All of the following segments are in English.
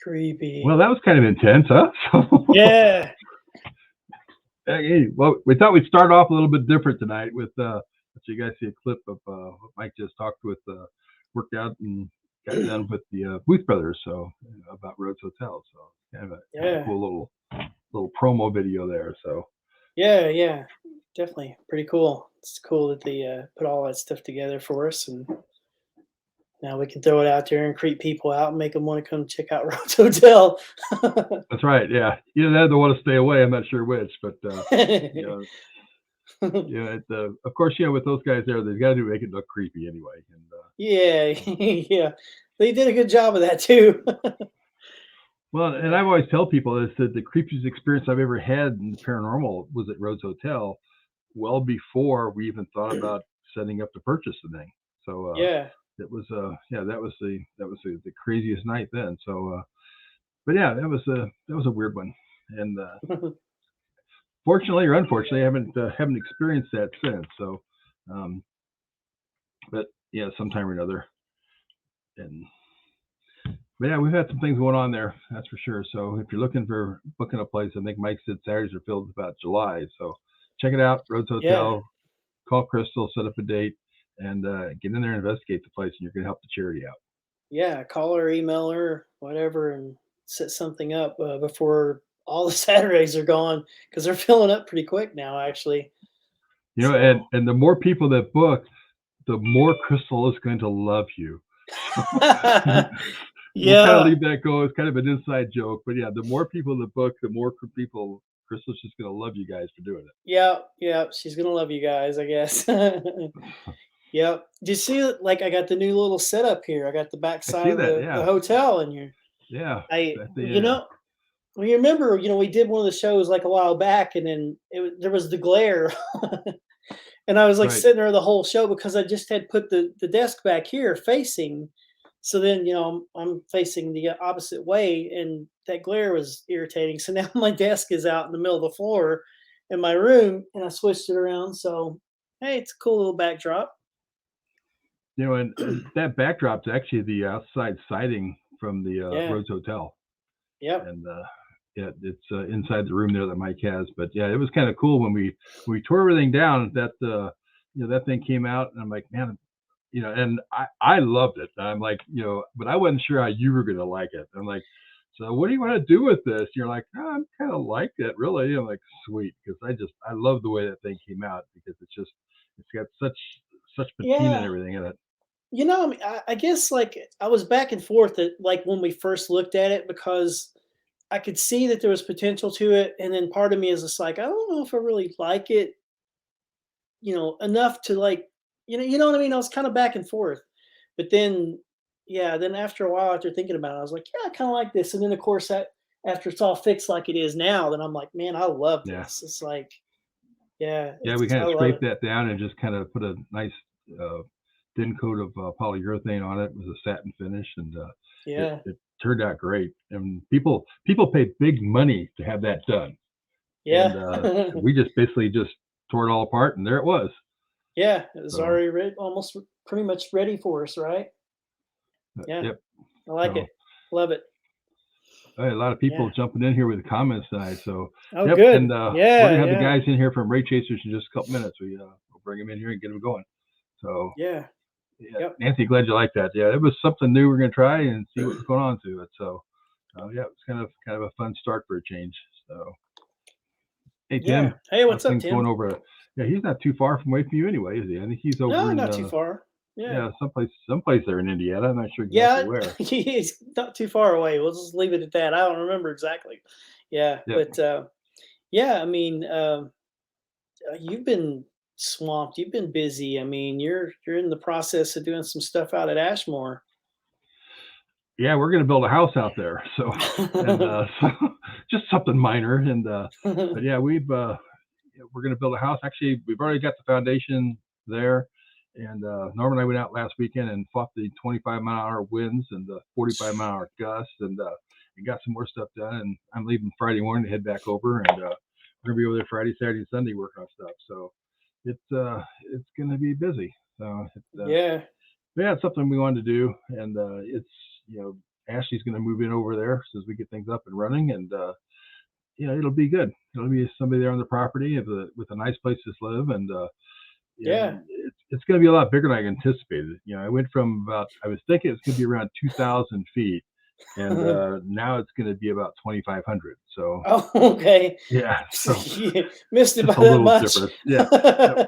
Creepy. Well, that was kind of intense, huh? Yeah. Hey, well, we thought we'd start off a little bit different tonight with so you guys see a clip of what Mike just talked with, worked out and got done with the Booth Brothers, so about Rhodes Hotel. So kind of a Yeah. cool little promo video there. So Yeah. Yeah. Definitely pretty cool. It's cool that they put all that stuff together for us, and now we can throw it out there and creep people out and make them want to come check out Rhodes Hotel. that's right. Yeah, either that or they want to stay away. I'm not sure which, but you know, yeah. Of course, with those guys there, they've got to make it look creepy anyway. And Yeah. Yeah. They did a good job of that too. well, and I've always tell people is that the creepiest experience I've ever had in the paranormal was at Rhodes Hotel, well before we even thought about setting up to purchase the thing. So Yeah. it was that was the craziest night then. So but yeah, that was a weird one. And fortunately or unfortunately, I haven't experienced that since. So um, but yeah, sometime or another. And but yeah, we've had some things going on there, that's for sure. So if you're looking for booking a place, I think Mike said Saturdays are filled about July. So check it out, Rhodes Yeah. Hotel. Call Crystal, set up a date, and get in there and investigate the place, and you're going to help the charity out. Yeah. Call her, email her, whatever, and set something up before all the Saturdays are gone, because they're filling up pretty quick now, actually. So. And the more people that book, the more Crystal is going to love you. We'll kind of Yeah. leave that go. It's kind of an inside joke, but yeah, the more people that book, the more people Crystal's just going to love you guys for doing it. Yeah. Yeah. She's gonna love you guys, I guess. Yep. Do you see like I got the new little setup here? I got the I backside see of that. the Yeah, hotel in here. yeah. I That's you the know well, you remember, we did one of the shows like a while back, and then there was the glare, and I was like right. sitting there the whole show because I just had put the desk back here facing. So then, I'm facing the opposite way, and that glare was irritating. So now my desk is out in the middle of the floor in my room, and I switched it around. So hey, it's a cool little backdrop. And that backdrop's actually the outside siding from the Yeah. Rhodes Hotel. Yep. And yeah, it's inside the room there that Mike has. But yeah, it was kind of cool when we tore everything down. That that thing came out, and I'm like, man, and I loved it. I'm like, but I wasn't sure how you were gonna like it. I'm like, so what do you want to do with this? You're like, oh, I'm kind of like it, really. I'm like, sweet, because I love the way that thing came out because it's got such patina and Yeah. everything in it. I mean, I guess like I was back and forth at like when we first looked at it, because I could see that there was potential to it, and then part of me is just like, I don't know if I really like it, enough to like, you know what I mean. I was kind of back and forth, but then, yeah, then after a while, after thinking about it, I was like, yeah, I kind of like this, and then of course that after it's all fixed like it is now, then I'm like, man, I love Yeah. this. It's like, yeah, Yeah, we kind I of love it. scraped that down and just kind of put a nice uh, thin coat of polyurethane on it with a satin finish, and it, Yeah, it turned out great. And people pay big money to have that done, and yeah. we just basically just tore it all apart, and there it was. Yeah, it was So already almost pretty much ready for us, right? Yeah, yep. I like So it. Love it. a lot of people Yeah. jumping in here with the comments tonight. So Oh, yep, and good. we're Yeah, gonna have the yeah, guys in here from Ray Chasers in just a couple minutes. We'll bring them in here and get them going. So yeah. yeah, Yep. Nancy, glad you like that. Yeah, it was something new. We're gonna try and see what's going on to it. So, yeah, it's kind of a fun start for a change. So, hey Yeah. Tim, Hey, how's what's up, things going Tim? over? Yeah, he's not too far from away from you anyway, is he? I think he's over No, in not too far. Yeah. yeah, someplace there in Indiana. I'm not sure exactly Yeah, where. he's not too far away. We'll just leave it at that. I don't remember exactly. Yeah, Yep. but yeah, I mean, you've been swamped. You've been busy. I mean, you're in the process of doing some stuff out at Ashmore. Yeah, we're gonna build a house out there. So, and so just something minor. And but yeah, we're going to build a house. Actually, we've already got the foundation there. And Norman and I went out last weekend and fought the 25-mile-an-hour winds and the 45-mile-an-hour gusts, and got some more stuff done. And I'm leaving Friday morning to head back over, and we're going to be over there Friday, Saturday, and Sunday working on stuff. So it's going to be busy. So Yeah. yeah, it's something we wanted to do, and it's Ashley's going to move in over there as we get things up and running, and it'll be good. It'll be somebody there on the property with a nice place to live, and it's going to be a lot bigger than I anticipated. I went from I was thinking it's going to be around 2,000 feet, and now it's going to be about 2,500. So okay, yeah, so you missed it by it's a that little much. different. Yeah.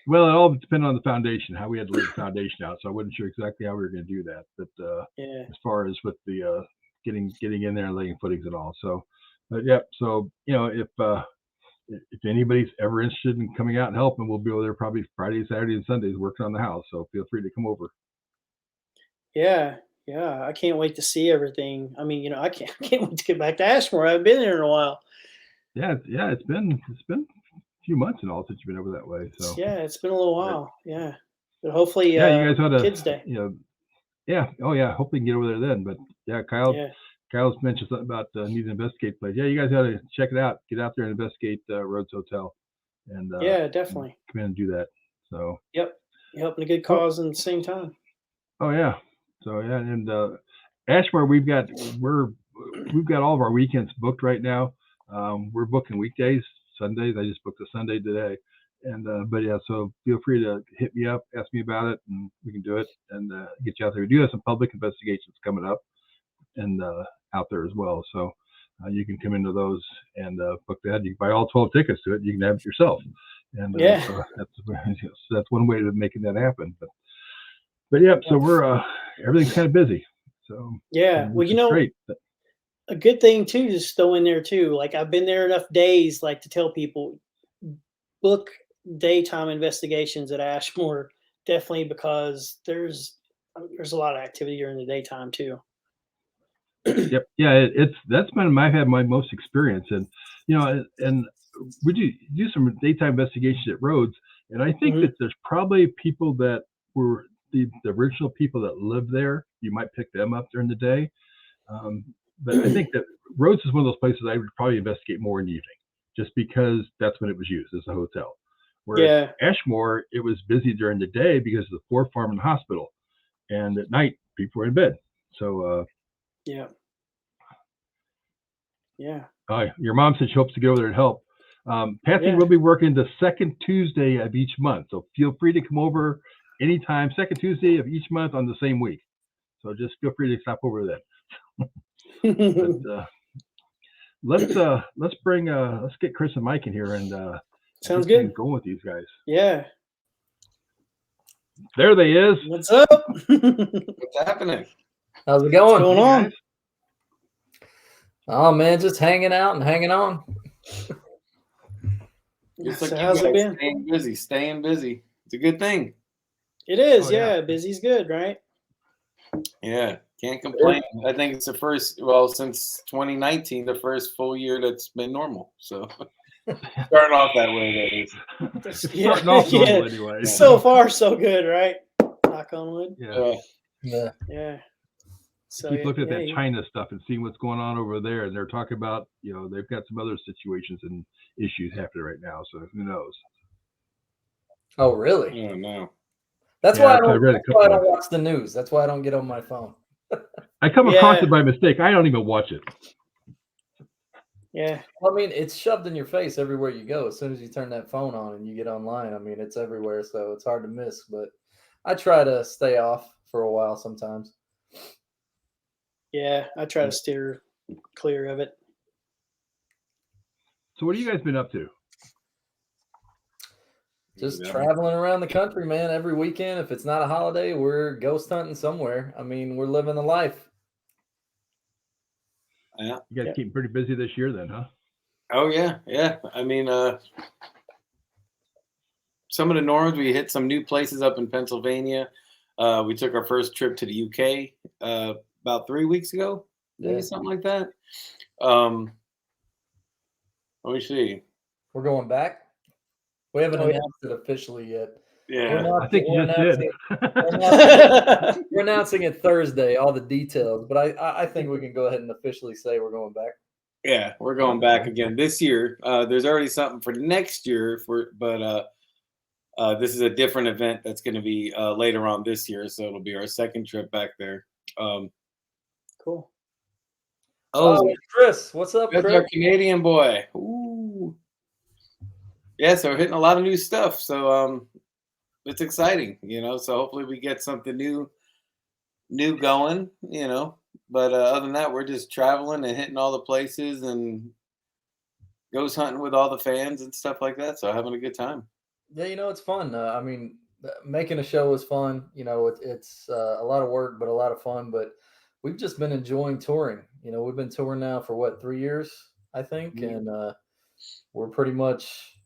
Well, it all depended on the foundation, how we had to lay the foundation out. So I wasn't sure exactly how we were going to do that. But as far as with the getting in there and laying footings and all. So, So if anybody's ever interested in coming out and helping, we'll be over there probably Friday, Saturday, and Sundays working on the house. So feel free to come over. Yeah, I can't wait to see everything. I mean, I can't wait to get back to Ashmore. I haven't been there in a while. Yeah, it's been a few months and all since you've been over that way. So yeah, it's been a little while. Yeah, but hopefully, you guys ought to Kids Day. Hopefully you can get over there then. But yeah, Kyle's mentioned something about needing to investigate place. Yeah, you guys ought to check it out. Get out there and investigate Rhodes Hotel, and definitely come in and do that. So you're helping a good cause at the same time. Oh yeah, so yeah, and Ashmore, we've got all of our weekends booked right now. We're booking weekdays, Sundays. I just booked a Sunday today, and but yeah, so feel free to hit me up, ask me about it, and we can do it and get you out there. We do have some public investigations coming up and out there as well, so you can come into those and book that. You can buy all 12 tickets to it. You can have it yourself, and so that's one way of making that happen. But yeah, so we're everything's kind of busy. So well, great. A good thing too, just throw in there too. Like I've been there enough days, like to tell people, book daytime investigations at Ashmore, definitely, because there's a lot of activity during the daytime too. Yep, yeah, that's been I've had my most experience, and and we do some daytime investigations at Rhodes, and I think that there's probably people that were the original people that lived there. You might pick them up during the day. But I think that Rhodes is one of those places I would probably investigate more in the evening, just because that's when it was used as a hotel. Whereas Ashmore, it was busy during the day because of the poor farm and the hospital, and at night people were in bed. So yeah. Your mom said she hopes to get over there and help. Patsy will be working the second Tuesday of each month, so feel free to come over anytime, second Tuesday of each month on the same week. So just feel free to stop over then. But, let's get Chris and Mike in here and sounds good. Going with these guys. Yeah. There they is. What's up? What's happening? How's it going? What's going on? Oh man, just hanging out and hanging on. So how's it been? Staying busy. It's a good thing. It is, busy's good, right? Yeah, can't complain. I think it's the first, since 2019, the first full year that's been normal. So starting off that way, that is. Starting off normal anyway. So far, so good, right? Knock on wood. Yeah. So keep looking at that China stuff and seeing what's going on over there, and they're talking about, they've got some other situations and issues happening right now. So who knows? Oh, really? Oh no. That's why I don't watch the news. That's why I don't get on my phone. I come across it by mistake. I don't even watch it. Yeah. Well, I mean, it's shoved in your face everywhere you go. As soon as you turn that phone on and you get online, I mean, it's everywhere, so it's hard to miss. But I try to stay off for a while sometimes. Yeah, I try to steer clear of it. So what have you guys been up to? Just traveling around the country, man. Every weekend, if it's not a holiday, we're ghost hunting somewhere. I mean, we're living the life. Yeah. You guys keep pretty busy this year then, huh? Oh, yeah. I mean, some of the norms, we hit some new places up in Pennsylvania. We took our first trip to the UK about 3 weeks ago, maybe something like that. Let me see. We're going back? We haven't announced it officially yet. Yeah, I think you just did. We're announcing it Thursday, all the details, but I think we can go ahead and officially say we're going back. Yeah, we're going back again this year. There's already something for next year, but this is a different event that's going to be later on this year, so it'll be our second trip back there. Cool. Oh, Chris, what's up, that's Chris? our Canadian boy. Ooh. Yeah, so we're hitting a lot of new stuff. So it's exciting, So hopefully we get something new going, But other than that, we're just traveling and hitting all the places and ghost hunting with all the fans and stuff like that. So having a good time. Yeah, it's fun. I mean, making a show is fun. It's a lot of work, but a lot of fun. But we've just been enjoying touring. We've been touring now for what, 3 years, I think, Mhm. and we're pretty much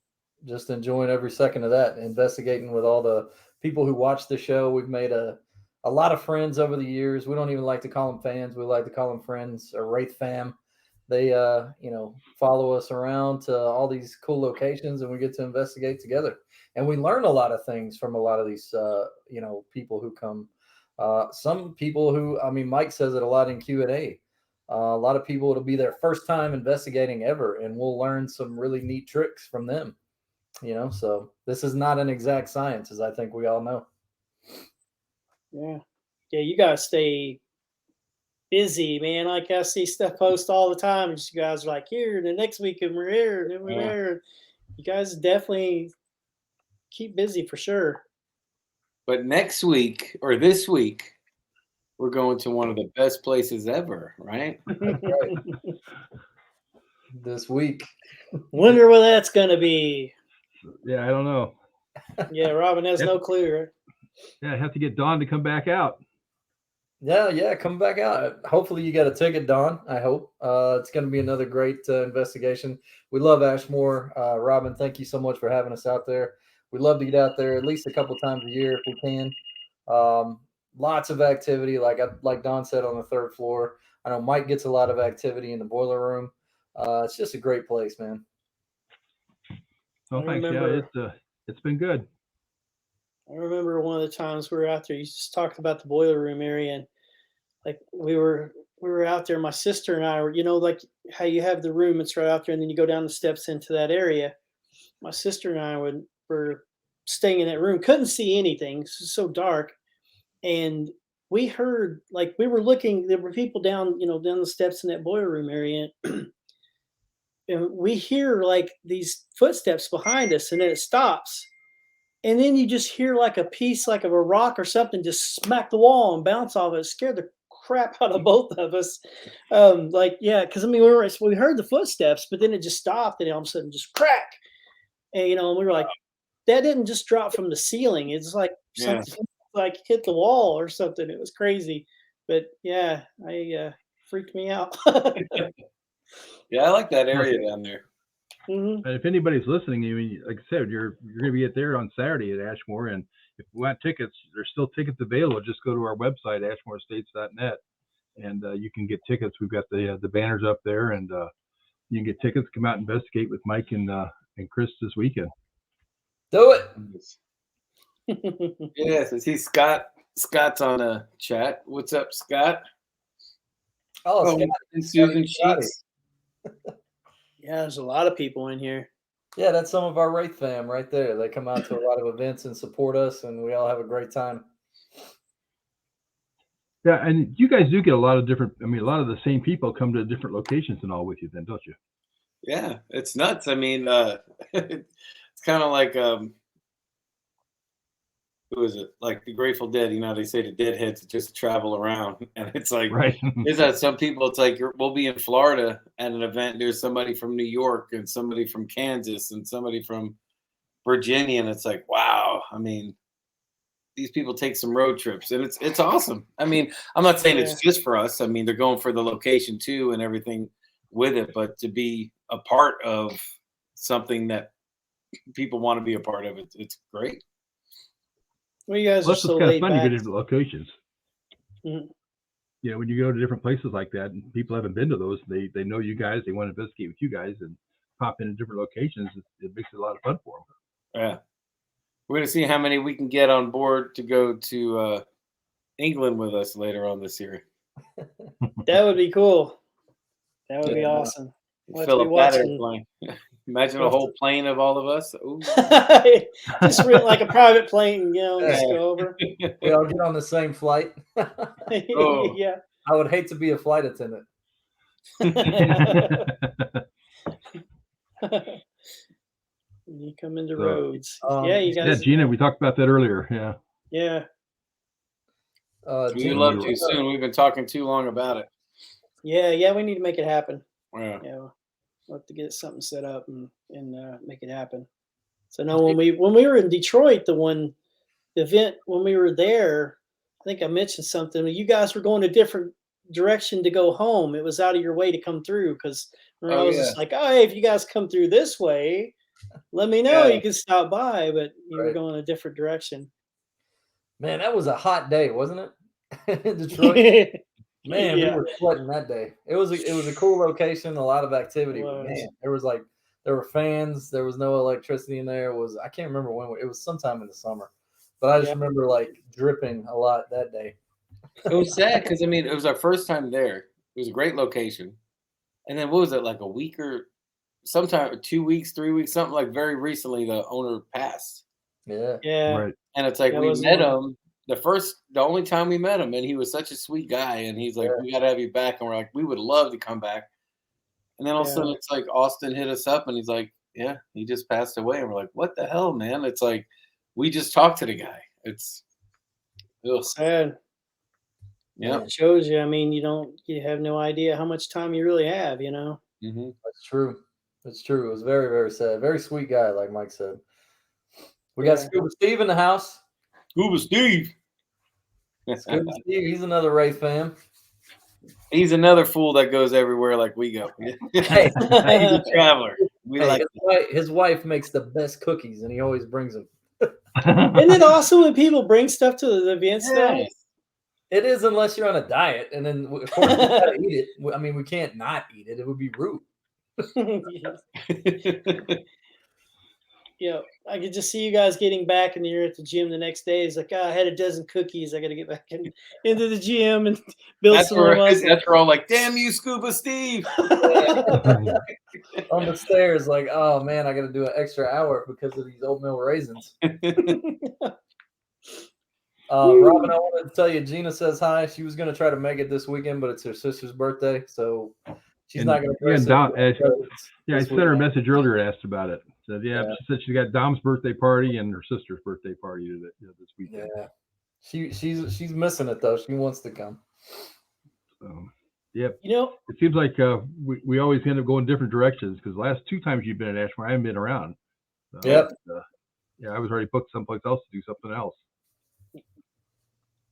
just enjoying every second of that. Investigating with all the people who watch the show. We've made a lot of friends over the years. We don't even like to call them fans. We like to call them friends or Wraith fam. They follow us around to all these cool locations, and we get to investigate together, and we learn a lot of things from a lot of these people who come. Some people who, I mean, Mike says it a lot in Q&A. A lot of people, it'll be their first time investigating ever, and we'll learn some really neat tricks from them. So this is not an exact science, as I think we all know. Yeah. Yeah, you gotta stay busy, man. Like I see stuff post all the time, and you guys are like, here, the next week, and we're here, and then we're Yeah. there. You guys definitely keep busy for sure. But next week or this week, we're going to one of the best places ever, right? Right. This week. Wonder where that's gonna be. Yeah, I don't know. Yeah, Robin has no clue, right? Yeah, I have to get Don to come back out. Yeah, come back out. Hopefully you got a ticket, Don. I hope. It's going to be another great investigation. We love Ashmore. Robin, thank you so much for having us out there. We love to get out there at least a couple times a year if we can. Lots of activity, like Don said, on the third floor. I know Mike gets a lot of activity in the boiler room. It's just a great place, man. Oh, I thanks. remember- Yeah, it's been good. I remember one of the times we were out there. You just talked about the boiler room area, and like we were out there. My sister and I were, like how you have the room, it's right out there, and then you go down the steps into that area. My sister and I were staying in that room, couldn't see anything. It was so dark, and we heard, like, we were looking. There were people down, down the steps in that boiler room area, and we hear like these footsteps behind us, and then it stops. And then you just hear like a piece, like of a rock or something, just smack the wall and bounce off it. It scared the crap out of both of us. Because I mean, we heard the footsteps, but then it just stopped, and all of a sudden, just crack. And and we were like, that didn't just drop from the ceiling. It's like something like hit the wall or something. It was crazy, but yeah, I freaked me out. Yeah, I like that area down there. Mhm. And if anybody's listening, like I said, you're going to be there on Saturday at Ashmore, and if you want tickets, there's still tickets available. Just go to our website, ashmorestates.net, and you can get tickets. We've got the banners up there, and you can get tickets. Come out and investigate with Mike and Chris this weekend. Do it. Yes, I see Scott. Scott's on a chat. What's up, Scott? Oh, Scott. And Susan Scotty. Sheets. Yeah, there's a lot of people in here. Yeah, that's some of our Wraith fam right there. They come out to a lot of events and support us, and we all have a great time. Yeah, and you guys do get a lot of different. I mean, a lot of the same people come to different locations and all with you, then, don't you? Yeah, it's nuts. I mean, it's kind of like who is it? Like the Grateful Dead. They say the deadheads just travel around, and it's like, Right. there's that some people. It's like we'll be in Florida at an event. There's somebody from New York and somebody from Kansas and somebody from Virginia, and it's like, wow. I mean, these people take some road trips, and it's awesome. I mean, I'm not saying it's just for us. I mean, they're going for the location too and everything with it, but to be a part of something that people want to be a part of, it's great. Well, you guys Well, are that's so what's kind of laid fun. You go back. to different locations. Mhm. When you go to different places like that, and people haven't been to those, they know you guys. They want to investigate with you guys and pop into different locations. It makes it a lot of fun for them. Yeah. We're going to see how many we can get on board to go to England with us later on this year. That would be cool. That would be Yeah. awesome. We'll have to Fill be up that watching. airplane. Imagine a whole plane of all of us. Ooh. Just like a private plane, just go over. We all get on the same flight. Oh. Yeah. I would hate to be a flight attendant. You come into So, roads. um, Yeah, you yeah, guys. Gina, we talked about that earlier. Yeah. Yeah. We Gina, would love to soon. We've been talking too long about it. Yeah, we need to make it happen. Yeah. Yeah, we'll have to get something set up and make it happen. So no, when we were in Detroit, the event when we were there, I think I mentioned something. You guys were going a different direction to go home. It was out of your way to come through because I Oh, was yeah. just like, oh, hey, if you guys come through this way, let me know. Yeah. You can stop by, but you were Right. going a different direction. man, that was a hot day, wasn't it? In Detroit. Man, we Yeah. were sweating that day. It was a cool location, a lot of activity. It But was. man, there were fans. There was no electricity in there. I can't remember when. It was sometime in the summer, but I just Yeah. remember like dripping a lot that day. It was sad because, I mean, it was our first time there. It was a great location. And then what was it, like a week or sometime 2 weeks, 3 weeks, something like very recently, the owner passed. Yeah. Yeah. Right. And it's like That we was met long. him the only time we met him, and he was such a sweet guy. And he's like, Yeah. we got to have you back. And we're like, we would love to come back. And then all of a Yeah. sudden, it's like Austin hit us up and he's like, yeah, he just passed away. And we're like, what the hell, man? It's like, we just talked to the guy. It's, ugh. Sad. Yeah. It shows you. I mean, you have no idea how much time you really have, Mm-hmm. That's true. That's true. It was very, very sad. Very sweet guy, like Mike said. We got Yeah. Scuba Steve in the house. Scuba Steve. Scuba Steve, he's another Wraith fan. He's another fool that goes everywhere like we go. Hey, He's a traveler. We hey, like his wife makes the best cookies, and he always brings them. Isn't it awesome when people bring stuff to the events though? Yes. It is, unless you're on a diet, and then of course we gotta eat it. I mean, we can't not eat it; it would be rude. Yeah, I could just see you guys getting back, and you're at the gym the next day. It's like, oh, I had a dozen cookies. I got to get back into the gym and build That's some more where muscle. that's where all like, damn you, Scuba Steve. On the stairs, like, oh man, I got to do an extra hour because of these oatmeal raisins. Robin, I wanted to tell you, Gina says hi. She was going to try to make it this weekend, but it's her sister's birthday, so she's not going to. Yeah, I sent her a message earlier and asked about it. Said, yeah, she said she got Dom's birthday party and her sister's birthday party this weekend. Yeah, she's missing it though. She wants to come. So, yep. It seems like we always end up going different directions because the last 2 times you've been at Ashmore, I haven't been around. So, yep. Yeah, I was already booked someplace else to do something else.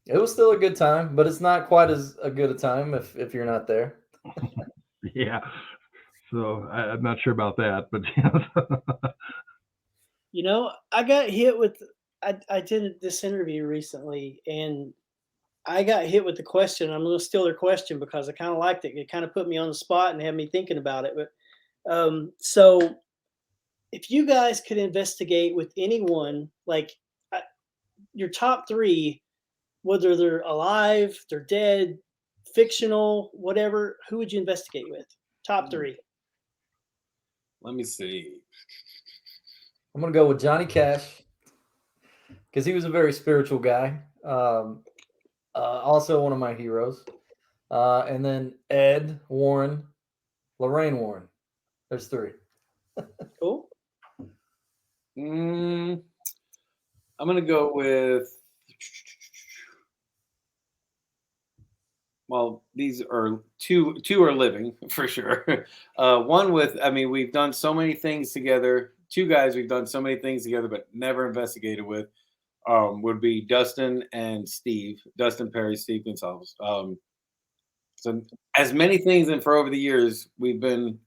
It was still a good time, but it's not quite as a good a time if you're not there. Yeah. So I'm not sure about that, but I got hit with. I did this interview recently, and I got hit with the question. I'm going to steal their question because I kind of liked it. It kind of put me on the spot and had me thinking about it. But so, if you guys could investigate with anyone, like your top 3, whether they're alive, they're dead, fictional, whatever, who would you investigate with? Top 3. Let me see. I'm going to go with Johnny Cash because he was a very spiritual guy. Also one of my heroes. And then Ed Warren, Lorraine Warren. There's 3. Cool. I'm going to go with, well, these are two are living for sure. One with, I mean, we've done so many things together. 2 guys we've done so many things together, but never investigated with, would be Dustin and Steve. Dustin Perry, Steve Gonsalves. So as many things, and for over the years, we've done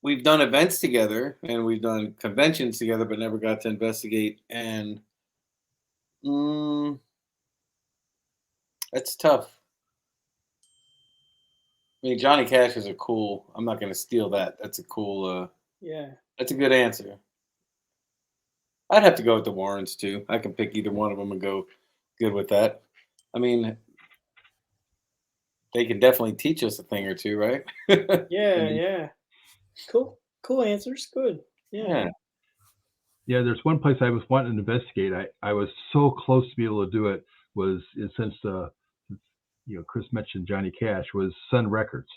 events together and we've done conventions together, but never got to investigate. And that's tough. I mean, Johnny Cash is I'm not going to steal that. That's a cool, yeah. That's a good answer. I'd have to go with the Warrens too. I can pick either one of them and go good with that. I mean, they can definitely teach us a thing or two, right? Yeah. Cool answers. Good. Yeah. Yeah, there's one place I was wanting to investigate. I was so close to be able to do it, was since Chris mentioned Johnny Cash, was Sun Records.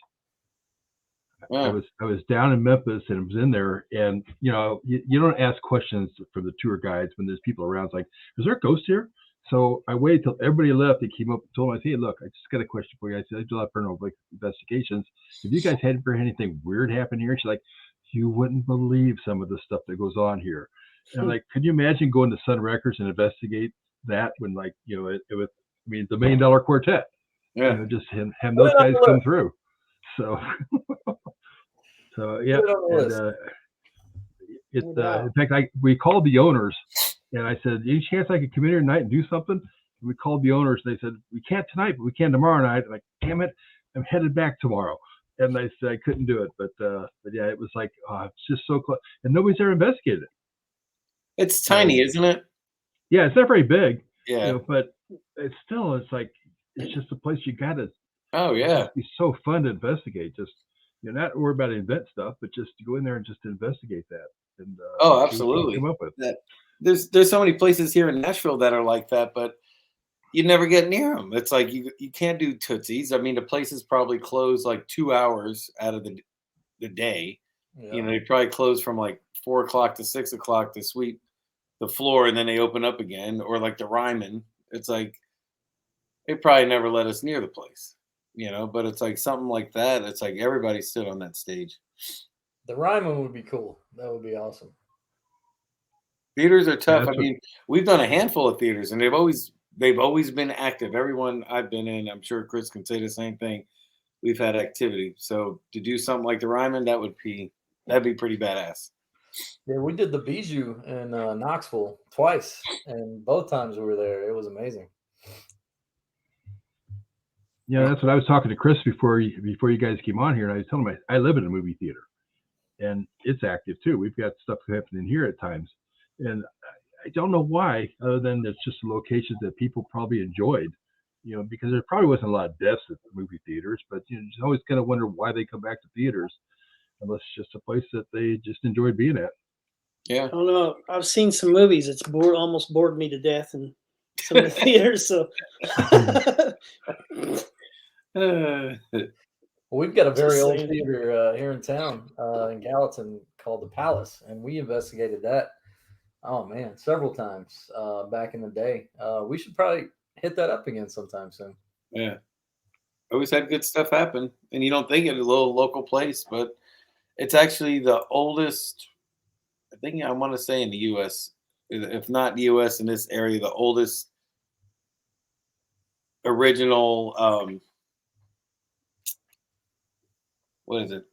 Yeah. I was down in Memphis and was in there, and you don't ask questions from the tour guides when there's people around. It's like, is there a ghost here? So I waited till everybody left. They came up and told me, I said, hey, look, I just got a question for you. I said, I do a lot of paranormal investigations. Have you guys had anything weird happen here? She's like, you wouldn't believe some of the stuff that goes on here. And I'm like, could you imagine going to Sun Records and investigate that when, like, it was, I mean, the $1 Million Quartet, Yeah. just have those guys come through. So, yeah. And, in fact, we called the owners, and I said, any chance I could come in here tonight and do something? We called the owners, and they said, we can't tonight, but we can tomorrow night. I'm like, damn it, I'm headed back tomorrow. And they said I couldn't do it, but yeah, it was like, it's just so close, and nobody's ever investigated it. It's tiny, isn't it? Yeah, it's not very big. Yeah. But it's like it's just a place you gotta. Oh yeah. It's so fun to investigate. Just not worry about invent stuff, but just to go in there and just investigate that. And oh, absolutely. Come up with that. There's so many places here in Nashville that are like that, but you never get near them. It's like you can't do Tootsies. I mean, the places probably close like 2 hours out of the day. Yeah. They probably close from like 4 o'clock to 6 o'clock to sweep the floor, and then they open up again. Or like the Ryman, it's like they probably never let us near the place, But it's like something like that. It's like everybody stood on that stage. The Ryman would be cool. That would be awesome. Theaters are tough. Yeah, I mean, we've done a handful of theaters, and they've always been active. Everyone I've been in, I'm sure Chris can say the same thing. We've had activity. So to do something like the Ryman, that'd be pretty badass. Yeah, we did the Bijou in Knoxville twice, and both times we were there. It was amazing. Yeah, that's what I was talking to Chris before you guys came on here, and I was telling him I live in a movie theater, and it's active too. We've got stuff happening here at times, and I don't know why, other than it's just locations that people probably enjoyed, because there probably wasn't a lot of deaths at the movie theaters, but you always kind of wonder why they come back to theaters, unless it's just a place that they just enjoyed being at. Yeah. I don't know. I've seen some movies. It's almost bored me to death in some of the theaters. So we've got a very old theater here in town in Gallatin called the Palace, and we investigated that. Oh man, several times back in the day. We should probably hit that up again sometime soon. Yeah, always had good stuff happen, and you don't think it's a little local place, but it's actually the oldest. I think I want to say in the U.S., if not the U.S. in this area, the oldest original. What is it?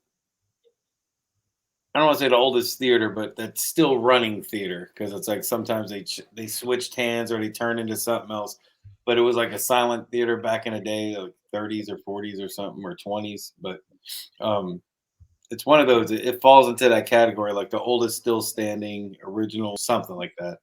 I don't want to say the oldest theater, but that's still running theater, because it's like sometimes they switched hands or they turned into something else. But it was like a silent theater back in the day, like 30s or 40s or something, or 20s. But it's one of those. It falls into that category, like the oldest still standing original, something like that.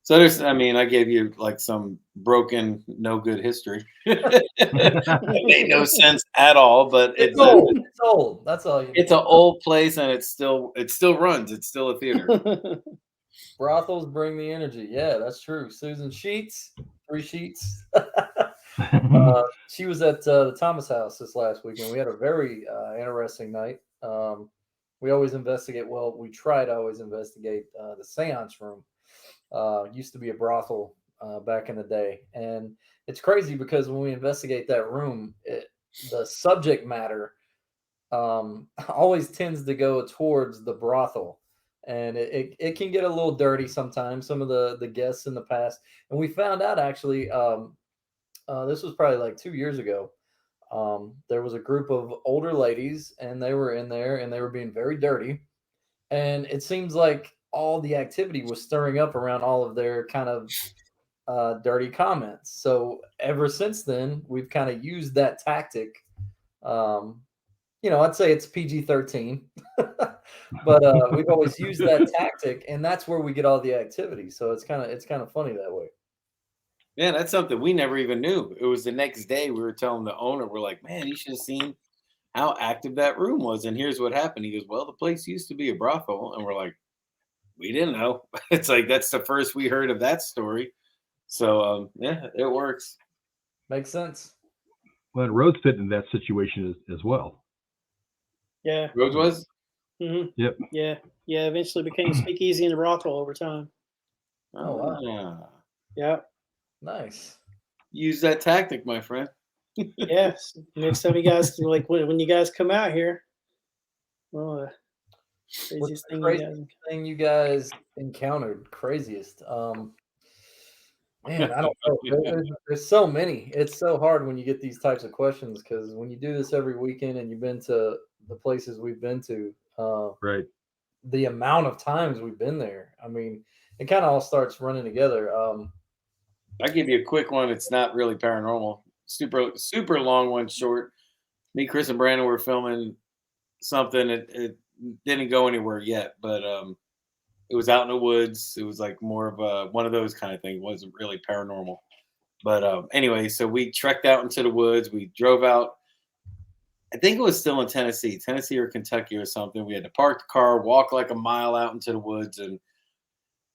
So I gave you like some broken, no good history. It made no sense at all, but it's old. It's old. That's all. It's an old place, and it still runs. It's still a theater. Brothels bring the energy. Yeah, that's true. Susan Sheets, 3 Sheets. She was at the Thomas House this last weekend. We had a very interesting night. We always investigate. Well, we try to always investigate the seance room. Used to be a brothel back in the day, and it's crazy because when we investigate that room, the subject matter always tends to go towards the brothel, and it can get a little dirty sometimes. Some of the guests in the past, and we found out actually this was probably like 2 years ago. There was a group of older ladies, and they were in there, and they were being very dirty, and it seems like all the activity was stirring up around all of their kind of dirty comments. So ever since then, we've kind of used that tactic. I'd say it's PG-13, but we've always used that tactic, and that's where we get all the activity. So it's kind of funny that way. Yeah, that's something we never even knew. It was the next day we were telling the owner, we're like, man, you should have seen how active that room was. And here's what happened. He goes, well, the place used to be a brothel. And we're like, we didn't know. It's like, that's the first we heard of that story. So, yeah, it works. Makes sense. Well, and Rhodes fit in that situation as well. Yeah. Rhodes was? Hmm. Yep. Yeah. Yeah. Eventually became speakeasy and a brothel over time. Oh, wow. Yeah. Yeah. Nice. Use that tactic, my friend. Yes. Next time you guys like when you guys come out here. Well, What's craziest the thing you craziest guys. thing you guys encountered? Craziest. Man, I don't know. There's so many. It's so hard when you get these types of questions because when you do this every weekend and you've been to the places we've been to, Right. the amount of times we've been there, I mean, it kind of all starts running together. I'll give you a quick one. It's not really paranormal. Super long one, short. Me, Chris, and Brandon were filming something. It didn't go anywhere yet, but it was out in the woods. It was like more of a one of those kind of things. It wasn't really paranormal. But anyway, so we trekked out into the woods. We drove out. I think it was still in Tennessee or Kentucky or something. We had to park the car, walk like a mile out into the woods, and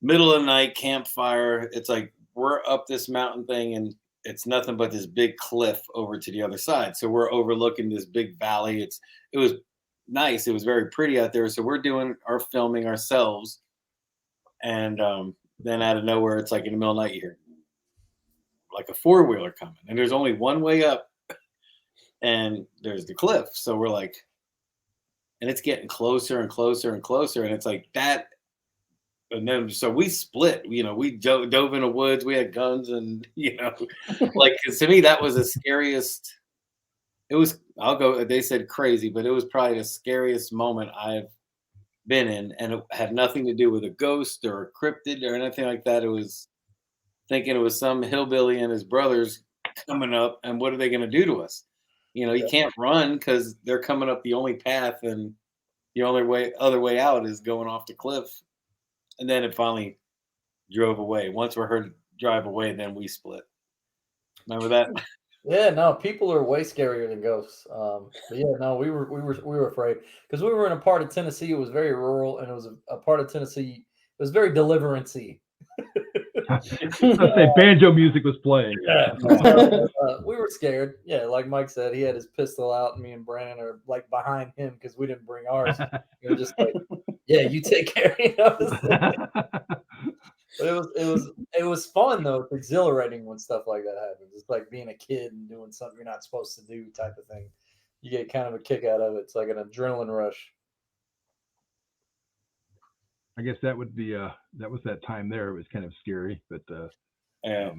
middle of the night, campfire. It's like we're up this mountain thing, and it's nothing but this big cliff over to the other side. So we're overlooking this big valley. It was nice. It was very pretty out there. So we're doing our filming ourselves, and then out of nowhere, it's like in the middle of the night, you hear like a four-wheeler coming, and there's only one way up, and there's the cliff. So we're like, and it's getting closer and closer and closer, and it's like that. And then so we split. We dove in the woods. We had guns, and like 'cause to me that was the scariest. It was. I'll go. They said crazy, but it was probably the scariest moment I've been in, and it had nothing to do with a ghost or a cryptid or anything like that. It was thinking it was some hillbilly and his brothers coming up, and what are they going to do to us? You can't run because they're coming up the only path, and the only other way out is going off the cliff. And then it finally drove away. Once we heard it drive away, then we split. Remember that? Yeah, no, people are way scarier than ghosts. But yeah, no, we were afraid because we were in a part of Tennessee. It was very rural, and it was a part of Tennessee. It was very deliverance-y. I say banjo music was playing. Yeah, so, we were scared. Yeah, like Mike said, he had his pistol out, and me and Brandon are like behind him because we didn't bring ours. We were just like, "Yeah, you take care." But it was fun though. It's exhilarating when stuff like that happens. It's like being a kid and doing something you're not supposed to do, type of thing. You get kind of a kick out of it. It's like an adrenaline rush. I guess that would be that was that time there. It was kind of scary, but Yeah.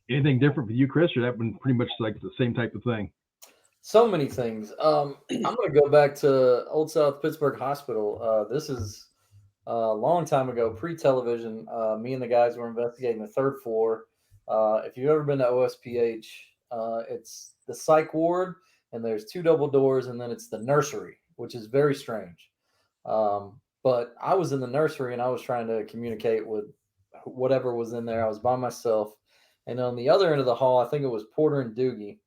Anything different for you, Chris, or that been pretty much like the same type of thing? So many things. I'm going to go back to Old South Pittsburgh Hospital. This is a long time ago, pre-television. Me and the guys were investigating the third floor. If you've ever been to OSPH, it's the psych ward, and there's two double doors, and then it's the nursery, which is very strange. But I was in the nursery, and I was trying to communicate with whatever was in there. I was by myself. And on the other end of the hall, I think it was Porter and Doogie,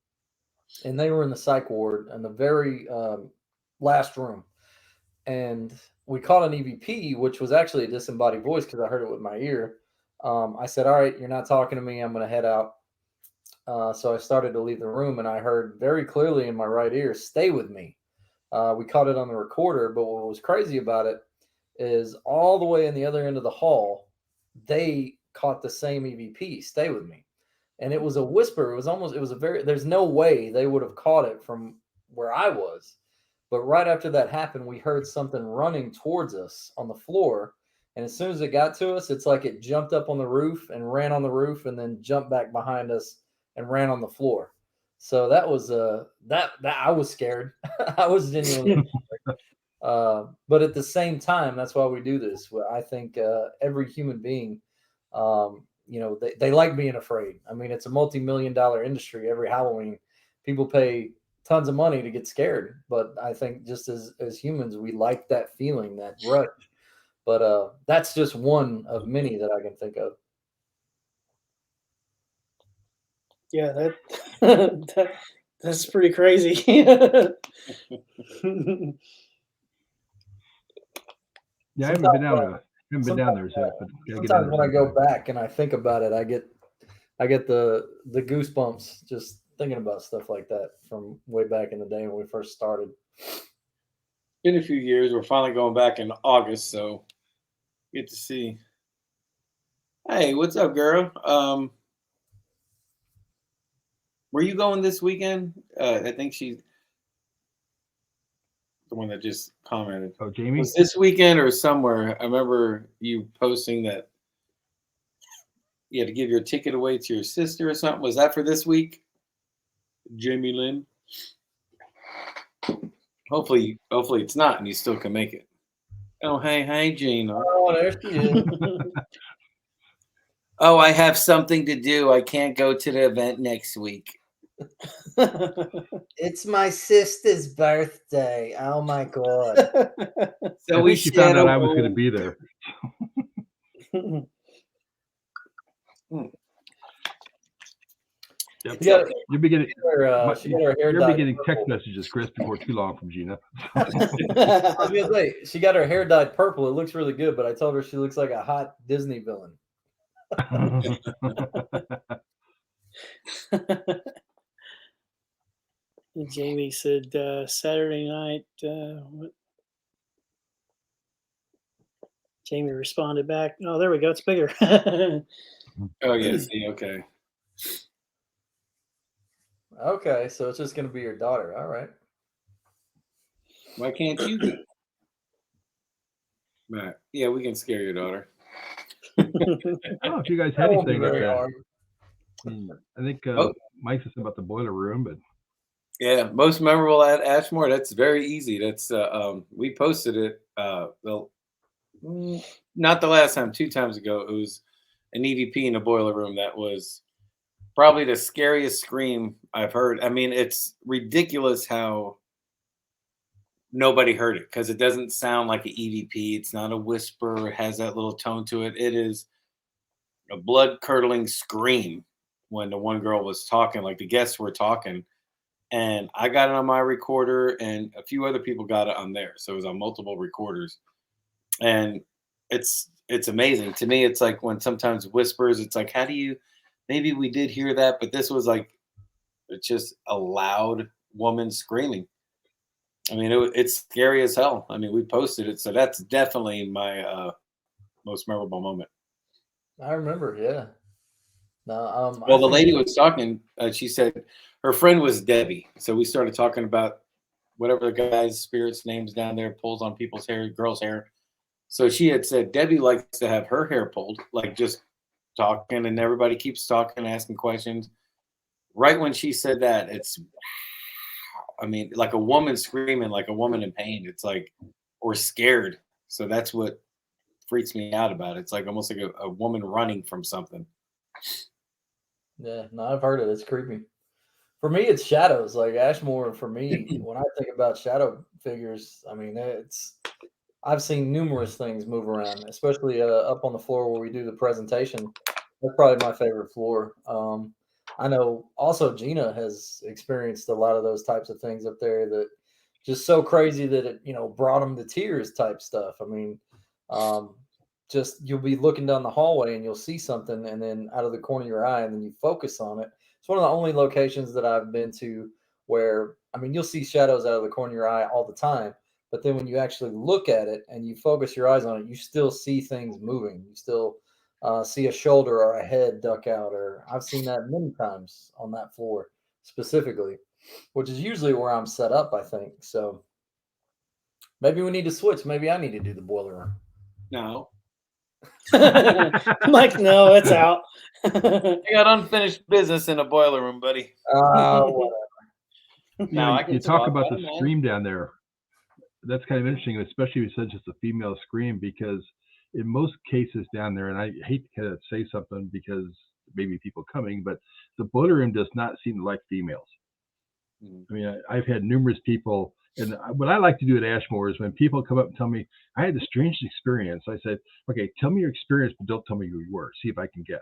and they were in the psych ward in the very last room. And we caught an EVP, which was actually a disembodied voice because I heard it with my ear. I said, "All right, you're not talking to me. I'm going to head out." So I started to leave the room, and I heard very clearly in my right ear, "Stay with me." We caught it on the recorder, but what was crazy about it is all the way in the other end of the hall, they caught the same EVP, "Stay with me." And it was a whisper. There's no way they would have caught it from where I was. But right after that happened, we heard something running towards us on the floor. And as soon as it got to us, it's like it jumped up on the roof and ran on the roof and then jumped back behind us and ran on the floor. So that was that I was scared. I was genuinely scared. But at the same time, that's why we do this. I think every human being, they like being afraid. I mean, it's a multi-million-dollar industry. Every Halloween, people pay tons of money to get scared. But I think just as humans, we like that feeling, that rush. But that's just one of many that I can think of. Yeah, that's pretty crazy. Yeah, I haven't been down there yet. But Sometimes when I go back and I think about it, I get the goosebumps just thinking about stuff like that from way back in the day when we first started. Been a few years. We're finally going back in August, so get to see. Hey, what's up, girl? Were you going this weekend? I think she's the one that just commented. Oh, Jamie? Was this weekend or somewhere? I remember you posting that you had to give your ticket away to your sister or something. Was that for this week? Jamie Lynn? Hopefully it's not and you still can make it. Oh, hey, Gina. Oh, there she is. Oh, I have something to do. I can't go to the event next week. It's my sister's birthday. Oh my god. So I we think she found shared out a I was going to room. be there. Yep. She got You'll be getting she got her hair you'll be dyed getting text purple. messages, Chris, before too long from Gina. I was gonna say she got her hair dyed purple. It looks really good, but I told her she looks like a hot Disney villain. Jamie said Saturday night. What? Jamie responded back. Oh, there we go. It's bigger. Oh yeah, see, okay. Okay, so it's just gonna be your daughter. All right. Why can't you go? Matt, yeah, we can scare your daughter. I don't know if you guys had That won't be anything like very that. hard. I think Mike said something about the boiler room, but Yeah, most memorable at Ashmore. That's very easy. That's we posted it. Not the last time, 2 times ago. It was an EVP in a boiler room that was probably the scariest scream I've heard. I mean, it's ridiculous how nobody heard it because it doesn't sound like an EVP. It's not a whisper. It has that little tone to it. It is a blood curdling scream when the one girl was talking, like the guests were talking. And I got it on my recorder, and a few other people got it on there. So it was on multiple recorders, and it's amazing to me. It's like when sometimes whispers, it's like, how do you? Maybe we did hear that, but this was like, it's just a loud woman screaming. I mean, it's scary as hell. I mean, we posted it, so that's definitely my most memorable moment. I remember, yeah. No, Well, the lady was talking. She said her friend was Debbie, so we started talking about whatever the guy's spirit's names down there pulls on people's hair, girls' hair. So she had said Debbie likes to have her hair pulled, like just talking, and everybody keeps talking, asking questions. Right when she said that, I mean, like a woman screaming, like a woman in pain. It's like, or scared. So that's what freaks me out about it. It's like almost like a woman running from something. Yeah, no, I've heard it. It's creepy. For me, it's shadows. Like Ashmore, for me, when I think about shadow figures, I mean, I've seen numerous things move around, especially up on the floor where we do the presentation. That's probably my favorite floor. I know also Gina has experienced a lot of those types of things up there that just so crazy that it, brought them to tears type stuff. I mean, just you'll be looking down the hallway and you'll see something, and then out of the corner of your eye, and then you focus on it. It's one of the only locations that I've been to where, I mean, you'll see shadows out of the corner of your eye all the time, but then when you actually look at it and you focus your eyes on it, you still see things moving. You still see a shoulder or a head duck out, or I've seen that many times on that floor specifically, which is usually where I'm set up, I think. So maybe we need to switch. Maybe I need to do the boiler room. No, I'm like, no, it's out. I got unfinished business in a boiler room, buddy. Whatever. Now I you can talk swap about that, the man. scream down there. That's kind of interesting, especially if you said just a female scream, because in most cases down there, and I hate to kind of say something because maybe people coming, but the boiler room does not seem to like females. I mean, I've had numerous people, and what I like to do at Ashmore is when people come up and tell me, I had the strangest experience. I said, okay, tell me your experience, but don't tell me who you were. See if I can guess.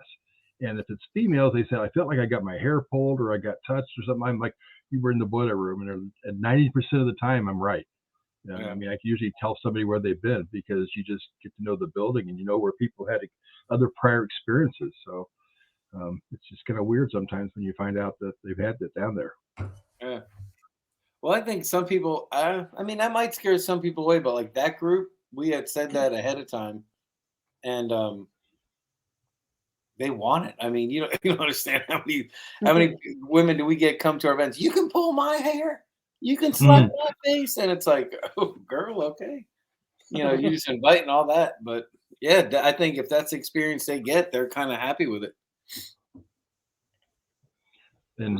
And if it's females, they say, I felt like I got my hair pulled or I got touched or something. I'm like, you were in the boiler room. And 90% of the time, I'm right. Yeah. I mean, I can usually tell somebody where they've been because you just get to know the building and you know where people had other prior experiences. So it's just kind of weird sometimes when you find out that they've had that down there. Yeah. Well, I think some people, I mean, that might scare some people away, but like that group, we had said that ahead of time, and they want it. I mean, you don't understand how many women do we get come to our events? You can pull my hair, you can slap my face, and it's like, oh, girl, okay, you just inviting all that. But yeah, I think if that's the experience they get, they're kind of happy with it. And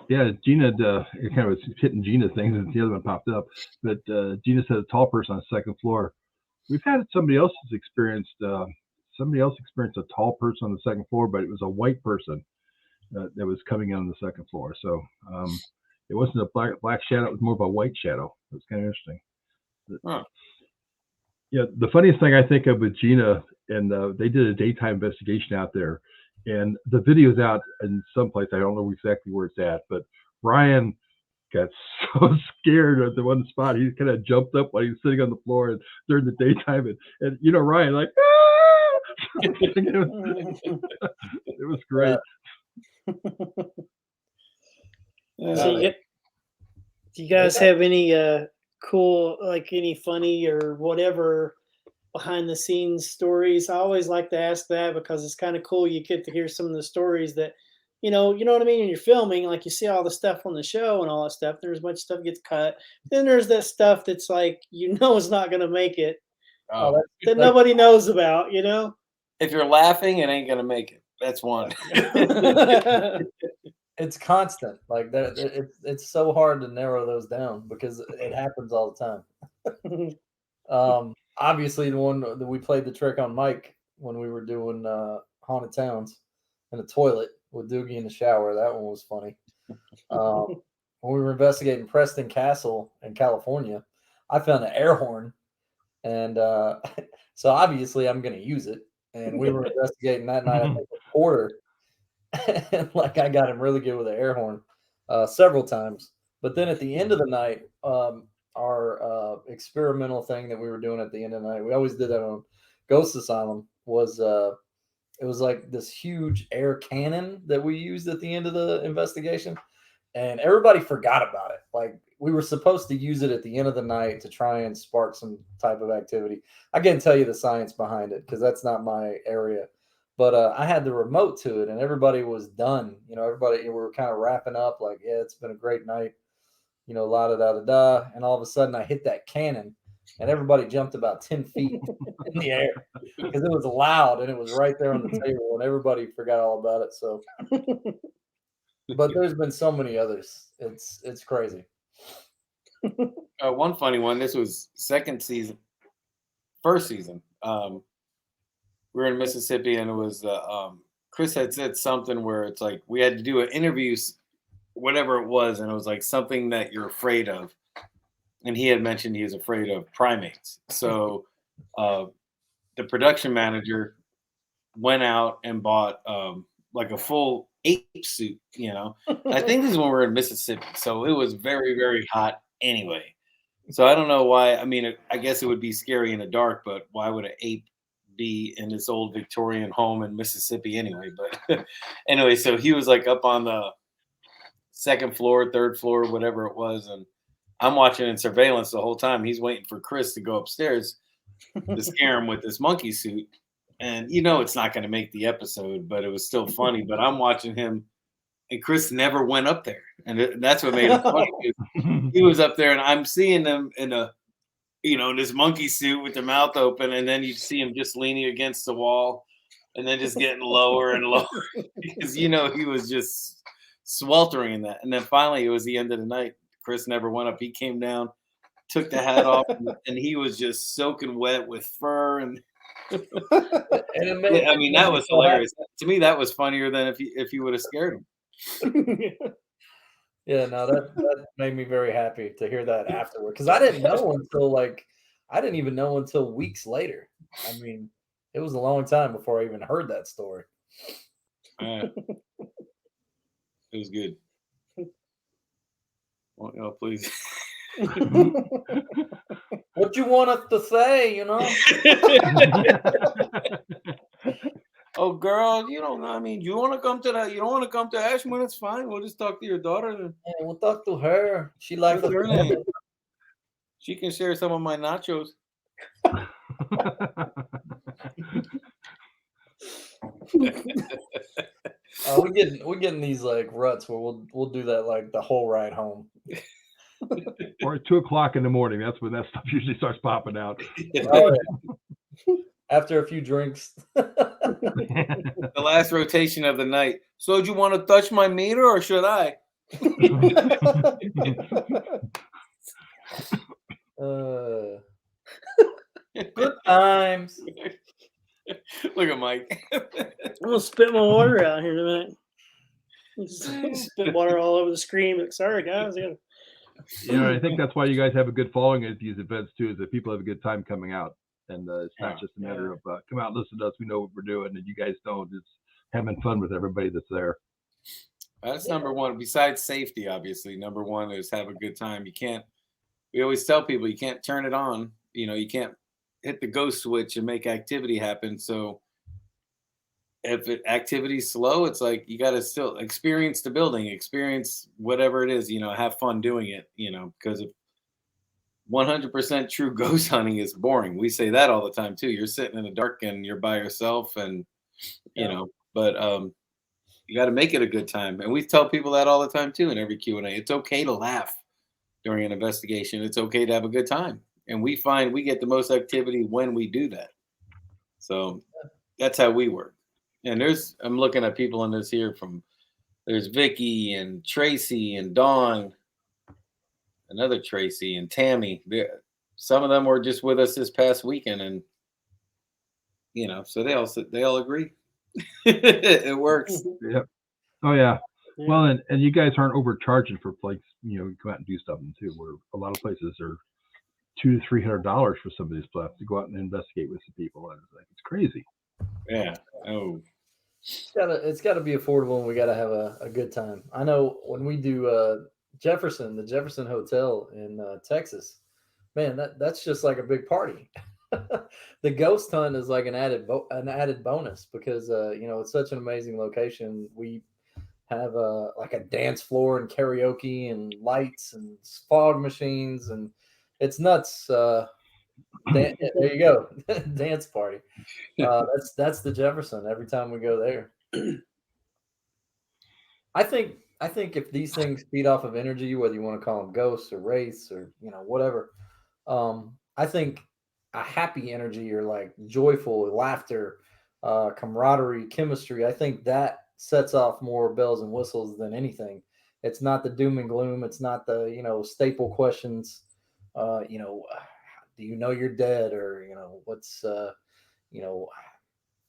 yeah, Gina, it kind of was hitting Gina's things, and the other one popped up. But Gina said a tall person on the second floor. We've had somebody else who's experienced. Somebody else experienced a tall person on the second floor, but it was a white person that was coming in on the second floor. So it wasn't a black shadow; it was more of a white shadow. It was kind of interesting. Huh. Yeah, the funniest thing I think of with Gina, and they did a daytime investigation out there, and the video's out in some place. I don't know exactly where it's at, but Ryan got so scared at the one spot. He kind of jumped up while he was sitting on the floor and during the daytime, and Ryan like, ah! It was great. So do you guys have any cool, like any funny or whatever behind the scenes stories? I always like to ask that because it's kind of cool. You get to hear some of the stories that, you know what I mean? When you're filming, like you see all the stuff on the show and all that stuff. There's a bunch of stuff gets cut. Then there's that stuff that's like, it's not going to make it. That nobody knows about, If you're laughing, it ain't going to make it. That's one. It's constant. Like it's so hard to narrow those down because it happens all the time. Obviously, the one that we played the trick on Mike when we were doing Haunted Towns in the toilet with Doogie in the shower. That one was funny. When we were investigating Preston Castle in California, I found an air horn, and so obviously I'm going to use it. And we were investigating that night. I think with Porter, and like I got him really good with an air horn several times. But then at the end of the night, our experimental thing that we were doing at the end of the night, we always did that on Ghost Asylum, was it was like this huge air cannon that we used at the end of the investigation, and everybody forgot about it. Like we were supposed to use it at the end of the night to try and spark some type of activity. I can't tell you the science behind it because that's not my area. But I had the remote to it, and everybody was done. Everybody, we were kind of wrapping up, like, yeah, it's been a great night, la da da da da. And all of a sudden, I hit that cannon, and everybody jumped about 10 feet in the air because it was loud, and it was right there on the table, and everybody forgot all about it. So, but there's been so many others. It's crazy. One funny one. This was first season. We were in Mississippi, and it was Chris had said something where it's like we had to do an interview, whatever it was, and it was like something that you're afraid of. And he had mentioned he was afraid of primates. So the production manager went out and bought like a full ape suit. I think this is when we were in Mississippi, so it was very, very hot anyway. So I don't know why. I mean, I guess it would be scary in the dark, but why would an ape be in this old Victorian home in Mississippi anyway? But anyway, so he was like up on the second floor, third floor, whatever it was, and I'm watching in surveillance the whole time. He's waiting for Chris to go upstairs to scare him with this monkey suit, and it's not going to make the episode, but it was still funny. But I'm watching him, and Chris never went up there, and that's what made it funny. He was up there, and I'm seeing him in a in this monkey suit with the mouth open, and then you see him just leaning against the wall and then just getting lower and lower because he was just sweltering in that. And then finally it was the end of the night. Chris never went up. He came down, took the hat off, and he was just soaking wet with fur. And I mean, that was hilarious. To me, that was funnier than if you would have scared him. Yeah, no, that made me very happy to hear that afterward, because I didn't know until weeks later. I mean, it was a long time before I even heard that story. It was good. Well, please. What you want us to say, Oh, girl, you don't know. I mean, you want to come to that? You don't want to come to Ashland? It's fine. We'll just talk to your daughter. Then. Yeah, we'll talk to her. She likes What's the her name? She can share some of my nachos. We're getting these like ruts where we'll do that like the whole ride home. Or at 2:00 in the morning. That's when that stuff usually starts popping out. Oh, yeah. After a few drinks. The last rotation of the night. So, do you want to touch my meter or should I? Good times. Look at Mike. I'm gonna spit my water out here in a minute. Just spit water all over the screen. Like, sorry guys. I think that's why you guys have a good following at these events too, is that people have a good time coming out, and it's not just a matter of come out, listen to us, we know what we're doing, and you guys don't. It's having fun with everybody that's there. That's number one. Besides safety, obviously, number one is have a good time. We always tell people you can't turn it on. You can't hit the ghost switch and make activity happen. So if activity's slow, it's like you got to still experience the building, experience whatever it is, have fun doing it, because 100% true ghost hunting is boring. We say that all the time too. You're sitting in the dark and you're by yourself, and but you got to make it a good time. And we tell people that all the time too in every Q&A. It's okay to laugh during an investigation. It's okay to have a good time. And we find we get the most activity when we do that. So that's how we work. And I'm looking at people in this here there's Vicky and Tracy and Dawn, another Tracy and Tammy. Some of them were just with us this past weekend, and so they all agree. It works. Yeah. Oh yeah. Well, and you guys aren't overcharging for like you go out and do something too. Where a lot of places are $200 to $300 for some of these places to go out and investigate with some people, and it's crazy. Yeah. Oh. It's gotta be affordable, and we gotta have a good time. I know when we do the Jefferson Hotel in Texas, man, that's just like a big party. The ghost hunt is like an added bonus because it's such an amazing location. We have like a dance floor and karaoke and lights and fog machines, and it's nuts. There you go. Dance party. That's the Jefferson every time we go there. I think if these things feed off of energy, whether you want to call them ghosts or wraiths or whatever, I think a happy energy or like joyful laughter, camaraderie, chemistry, I think that sets off more bells and whistles than anything. It's not the doom and gloom. It's not the staple questions. Do you know you're dead, or what's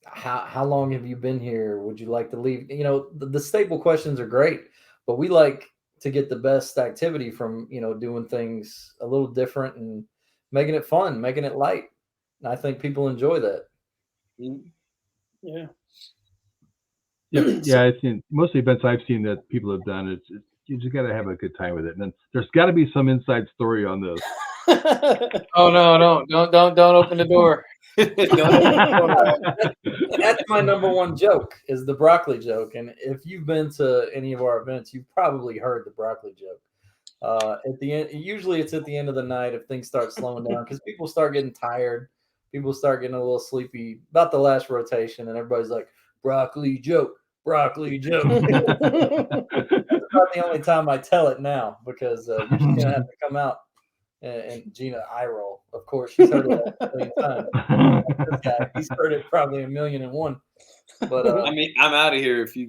how long have you been here? Would you like to leave? The staple questions are great, but we like to get the best activity from doing things a little different and making it fun, making it light. And I think people enjoy that. Yeah. Yeah, I've seen most of the events I've seen that people have done. It's you just got to have a good time with it, and then there's got to be some inside story on this. Oh no! Don't open the door. That's my number one joke is the broccoli joke. And if you've been to any of our events, you've probably heard the broccoli joke. At the end, usually it's at the end of the night if things start slowing down because people start getting tired, people start getting a little sleepy about the last rotation, and everybody's like, broccoli joke. That's about the only time I tell it now because you're just gonna have to come out. And Gina eye roll. Of course, she's heard it a million times. This guy, he's heard it probably 1,000,001. But I mean, I'm out of here if you.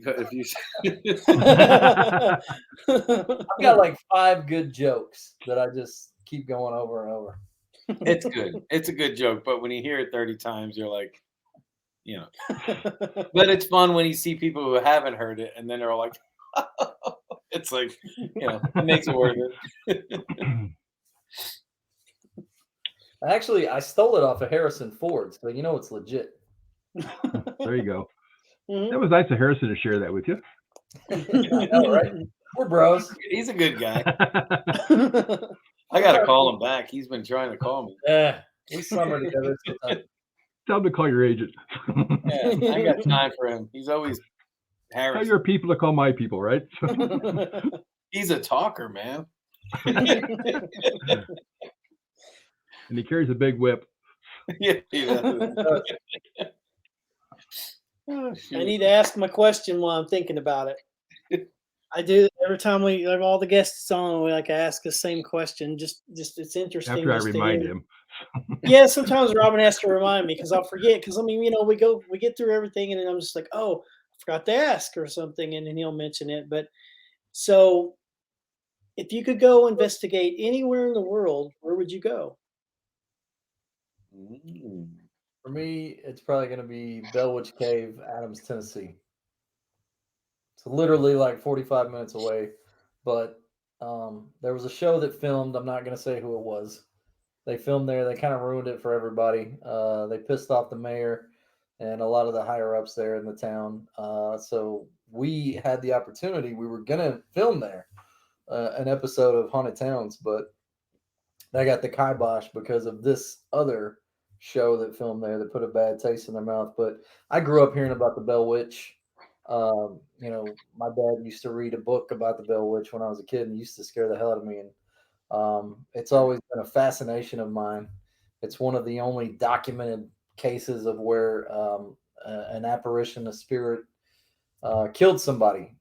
I've got like 5 good jokes that I just keep going over and over. It's good. It's a good joke, but when you hear it 30 times, you're like, But it's fun when you see people who haven't heard it, and then they're all like, it's like, it makes it worth it. Actually, I stole it off of Harrison Ford, so it's legit. There you go. Mm-hmm. That was nice of Harrison to share that with you. I know, right? We're bros. He's a good guy. I got to call him back. He's been trying to call me. Yeah, we summer together sometimes. Tell him to call your agent. Yeah, I ain't got time for him. He's always Tell harassing. your people to call my people, right? He's a talker, man. And he carries a big whip. Yeah, he does. Oh, I shoot. need to ask my question while I'm thinking about it. I do every time we have all the guests on. We like ask the same question. Just it's interesting. After I just to remind hear. him. Yeah, sometimes Robin has to remind me because I'll forget. Because I mean, we get through everything, and then I'm just like, oh, I forgot to ask or something, and then he'll mention it. But so, if you could go investigate anywhere in the world, where would you go? For me, it's probably going to be Bell Witch Cave, Adams, Tennessee. It's literally like 45 minutes away, but there was a show that filmed. I'm not going to say who it was. They filmed there. They kind of ruined it for everybody. They pissed off the mayor and a lot of the higher ups there in the town. So we had the opportunity. We were going to film there an episode of Haunted Towns, but they got the kibosh because of this other show that filmed there that put a bad taste in their mouth. But I grew up hearing about the Bell Witch. My dad used to read a book about the Bell Witch when I was a kid and used to scare the hell out of me. And it's always been a fascination of mine. It's one of the only documented cases of where an apparition, a spirit, killed somebody,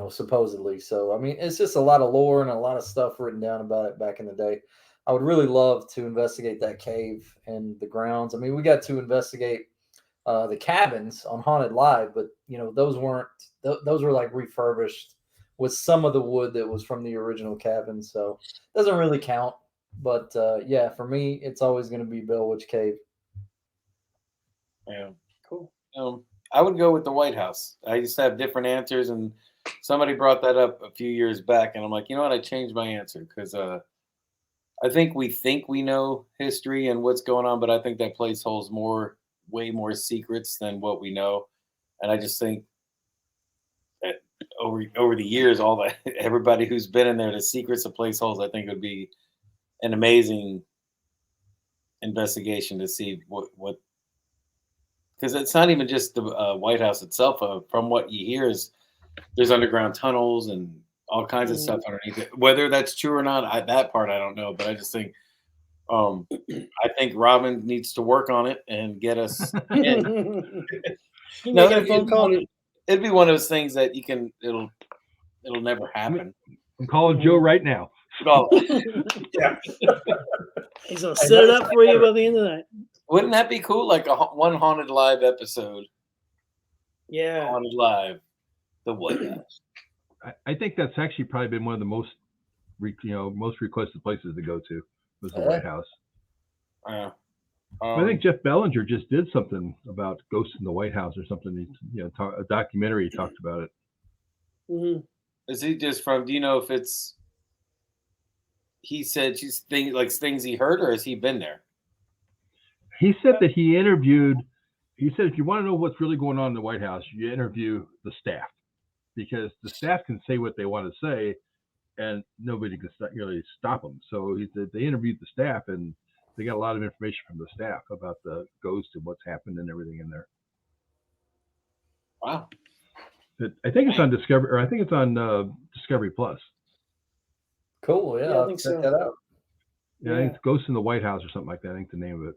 supposedly. So, I mean, it's just a lot of lore and a lot of stuff written down about it back in the day. I would really love to investigate that cave and the grounds. I mean, we got to investigate the cabins on Haunted Live, but those were like refurbished with some of the wood that was from the original cabin, so it doesn't really count. But yeah, for me, it's always going to be Bell Witch Cave. Yeah, Cool. I would go with the White House. I used to have different answers, and somebody brought that up a few years back, and I'm like, you know what? I changed my answer because I think we know history and what's going on, but I think that place holds way more secrets than what we know, and I just think that over the years, everybody who's been in there, the secrets the place holds, I think it would be an amazing investigation to see what because it's not even just the White House itself. From what you hear, there's underground tunnels and all kinds of stuff underneath it. Whether that's true or not, that part I don't know. But I just think, I think Robin needs to work on it and get us in. No, it'd be one of those things that it'll never happen. I'm calling Joe right now. Well, yeah. He's gonna set it up for you by the end of the night. Wouldn't that be cool? Like one Haunted Live episode. Yeah. Haunted Live, the White House. I think that's actually probably been one of the most requested places to go to was the White House. I think Jeff Bellinger just did something about ghosts in the White House or something. A documentary he talked about it. Mm-hmm. Is he just from? Do you know if it's? He said things he heard, or has he been there? He said that he interviewed. He said if you want to know what's really going on in the White House, you interview the staff, because the staff can say what they want to say, and nobody can really stop them. So they interviewed the staff, and they got a lot of information from the staff about the ghost and what's happened and everything in there. Wow. I think it's on Discovery, or I think it's on Discovery Plus. Cool. Yeah, I think check so. that out. Yeah, I think it's Ghosts in the White House or something like that. I think the name of it.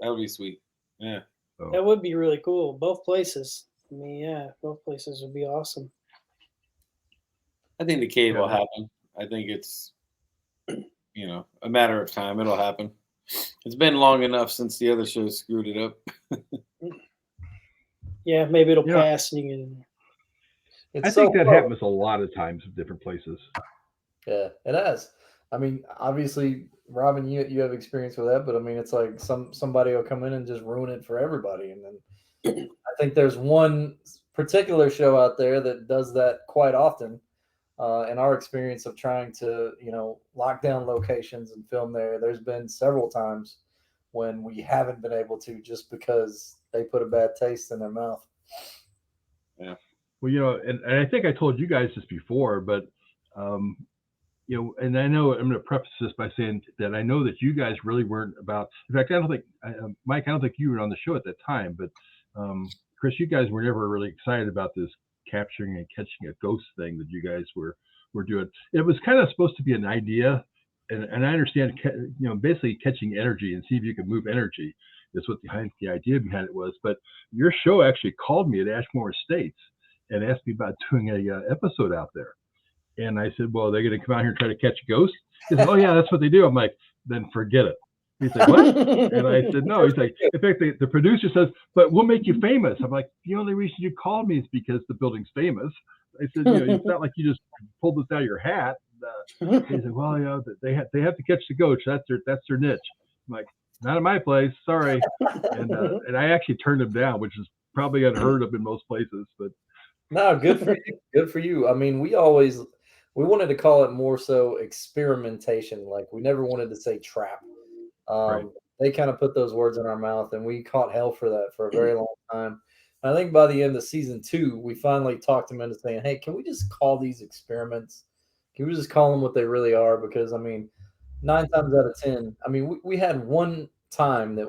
That would be sweet. Yeah. So. That would be really cool. Both places. I mean, yeah, both places would be awesome. I think the cave will happen. I think it's, a matter of time. It'll happen. It's been long enough since the other show screwed it up. Yeah, maybe it'll pass and you get in there. I think that happens a lot of times in different places. Yeah, it has. I mean, obviously, Robin, you have experience with that, but I mean, it's like somebody will come in and just ruin it for everybody. And then I think there's one particular show out there that does that quite often. In our experience of trying to, lock down locations and film there's been several times when we haven't been able to just because they put a bad taste in their mouth. Yeah. Well, and I think I told you guys this before, but and I know I'm going to preface this by saying that I know that you guys really weren't about. In fact, I don't think Mike, I don't think you were on the show at that time, but Chris, you guys were never really excited about this capturing and catching a ghost thing that you guys were doing. It was kind of supposed to be an idea, and I understand, basically catching energy and see if you can move energy is what the idea behind it was. But your show actually called me at Ashmore Estates and asked me about doing a episode out there. And I said, well, they're going to come out here and try to catch a ghost? He said, oh, yeah, that's what they do. I'm like, then forget it. He's like, what? And I said, no. He's like, in fact, the producer says, but we'll make you famous. I'm like, the only reason you called me is because the building's famous. I said, it's not like you just pulled this out of your hat. He said, well, they have to catch the ghost. That's their niche. I'm like, not in my place. Sorry. And I actually turned him down, which is probably unheard of in most places. But no, good for you. Good for you. I mean, we wanted to call it more so experimentation. Like, we never wanted to say trap. Right. They kind of put those words in our mouth, and we caught hell for that for a very long time. And I think by the end of season 2, we finally talked them into saying, hey, can we just call these experiments? Can we just call them what they really are? Because, I mean, 9 times out of 10, I mean, we had one time that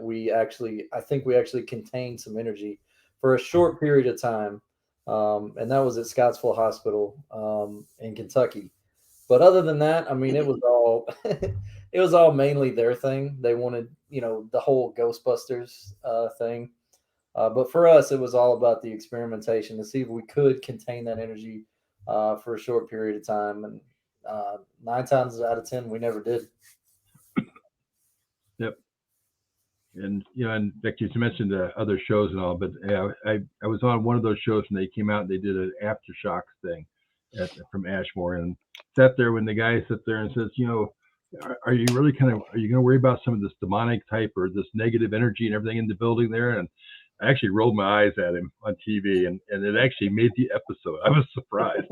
I think we actually contained some energy for a short period of time. And that was at Scottsville Hospital in Kentucky. But other than that, I mean, it was all mainly their thing. They wanted, the whole Ghostbusters thing. But for us, it was all about the experimentation to see if we could contain that energy for a short period of time. And 9 times out of 10, we never did. Yep. And and like you mentioned other shows and all, but I was on one of those shows when they came out and they did an aftershocks thing from Ashmore, and sat there when the guy sits there and says, are you really are you going to worry about some of this demonic type or this negative energy and everything in the building there? And I actually rolled my eyes at him on TV, and it actually made the episode. I was surprised.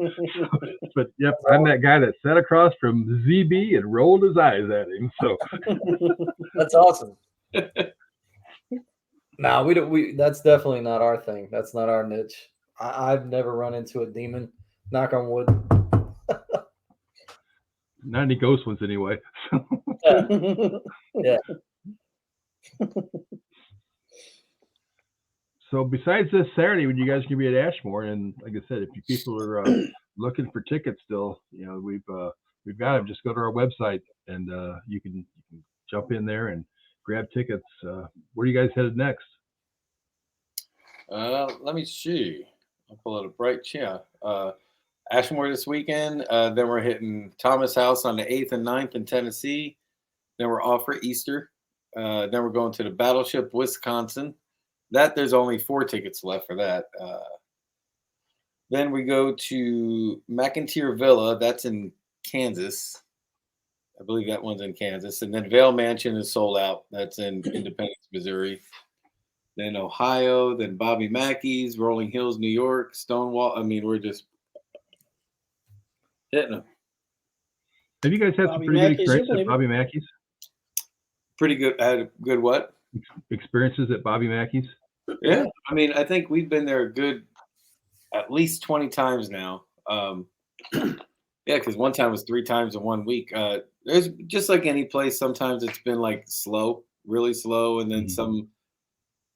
But yep, I'm that guy that sat across from ZB and rolled his eyes at him. So that's awesome. No, we that's definitely not our thing. That's not our niche. I've never run into a demon. Knock on wood. Not any ghost ones anyway. Yeah. So besides this Saturday, when you guys can be at Ashmore, and like I said, if you people are looking for tickets still, we've got them. Just go to our website and you can jump in there and grab tickets. Where are you guys headed next? Let me see. I'll pull out a bright chair. Ashmore this weekend. Then we're hitting Thomas House on the 8th and 9th in Tennessee. Then we're off for Easter. Then we're going to the Battleship, Wisconsin. There's only 4 tickets left for that. Then we go to McIntyre Villa. That's in Kansas. I believe that one's in Kansas. And then Vail Mansion is sold out. That's in Independence, Missouri. Then Ohio. Then Bobby Mackey's, Rolling Hills, New York, Stonewall. I mean, we're just hitting them. Have you guys had some pretty good experiences at Bobby Mackey's? Pretty good. I had good what? Experiences at Bobby Mackey's? Yeah. I mean, I think we've been there at least 20 times now. Yeah, because one time was 3 times in 1 week. There's just like any place, sometimes it's been like slow, really slow, and then some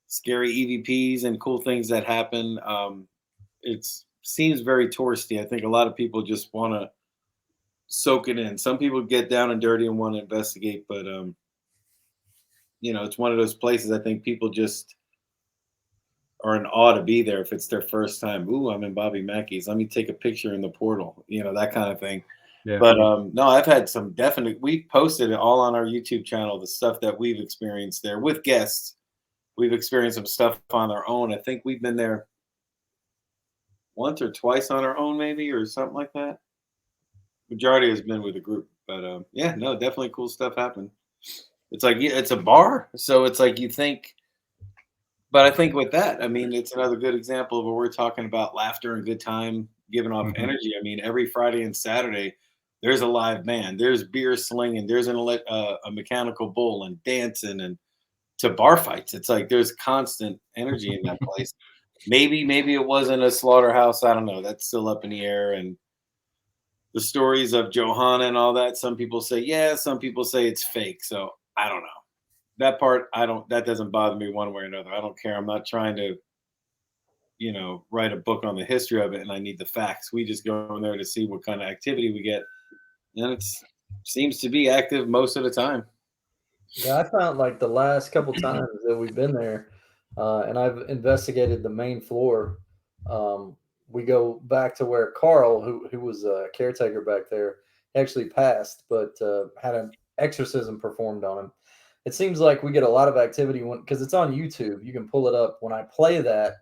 scary EVPs and cool things that happen. It seems very touristy. I think a lot of people just want to soak it in. Some people get down and dirty and want to investigate, but it's one of those places I think people just are in awe to be there if it's their first time. Ooh, I'm in Bobby Mackey's. Let me take a picture in the portal, that kind of thing. Yeah. But no, I've had some we posted it all on our YouTube channel, the stuff that we've experienced there with guests. We've experienced some stuff on our own. I think we've been there once or twice on our own, maybe, or something like that. Majority has been with a group, but yeah, no, definitely cool stuff happened. It's like, it's a bar, so it's like you think, but I think with that, I mean, it's another good example of where we're talking about laughter and good time, giving off energy. I mean, every Friday and Saturday, there's a live band, there's beer slinging, there's a mechanical bull and dancing and to bar fights. It's like there's constant energy in that place. Maybe it wasn't a slaughterhouse. I don't know. That's still up in the air. And the stories of Johanna and all that. Some people say yeah, some people say it's fake. So I don't know. That part, that doesn't bother me one way or another. I don't care. I'm not trying to, write a book on the history of it and I need the facts. We just go in there to see what kind of activity we get. And it seems to be active most of the time. Yeah, I found like the last couple times that we've been there, and I've investigated the main floor. We go back to where Carl, who was a caretaker back there, actually passed, but had an exorcism performed on him. It seems like we get a lot of activity because it's on YouTube. You can pull it up. When I play that,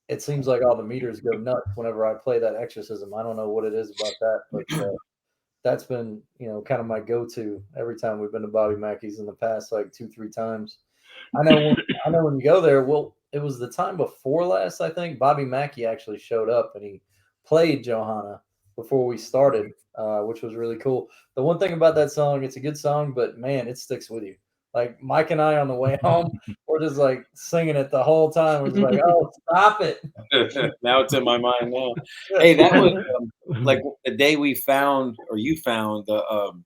it seems like all the meters go nuts whenever I play that exorcism. I don't know what it is about that, but that's been, kind of my go-to every time we've been to Bobby Mackey's in the past, like 2-3 times. I know when you go there, well, it was the time before last, I think Bobby Mackey actually showed up and he played Johanna before we started, which was really cool. The one thing about that song, it's a good song, but man, it sticks with you. Like Mike and I on the way home, we're just like singing it the whole time. We're just like, oh, stop it. Now it's in my mind now. Hey, that was like the day we found, or you found the on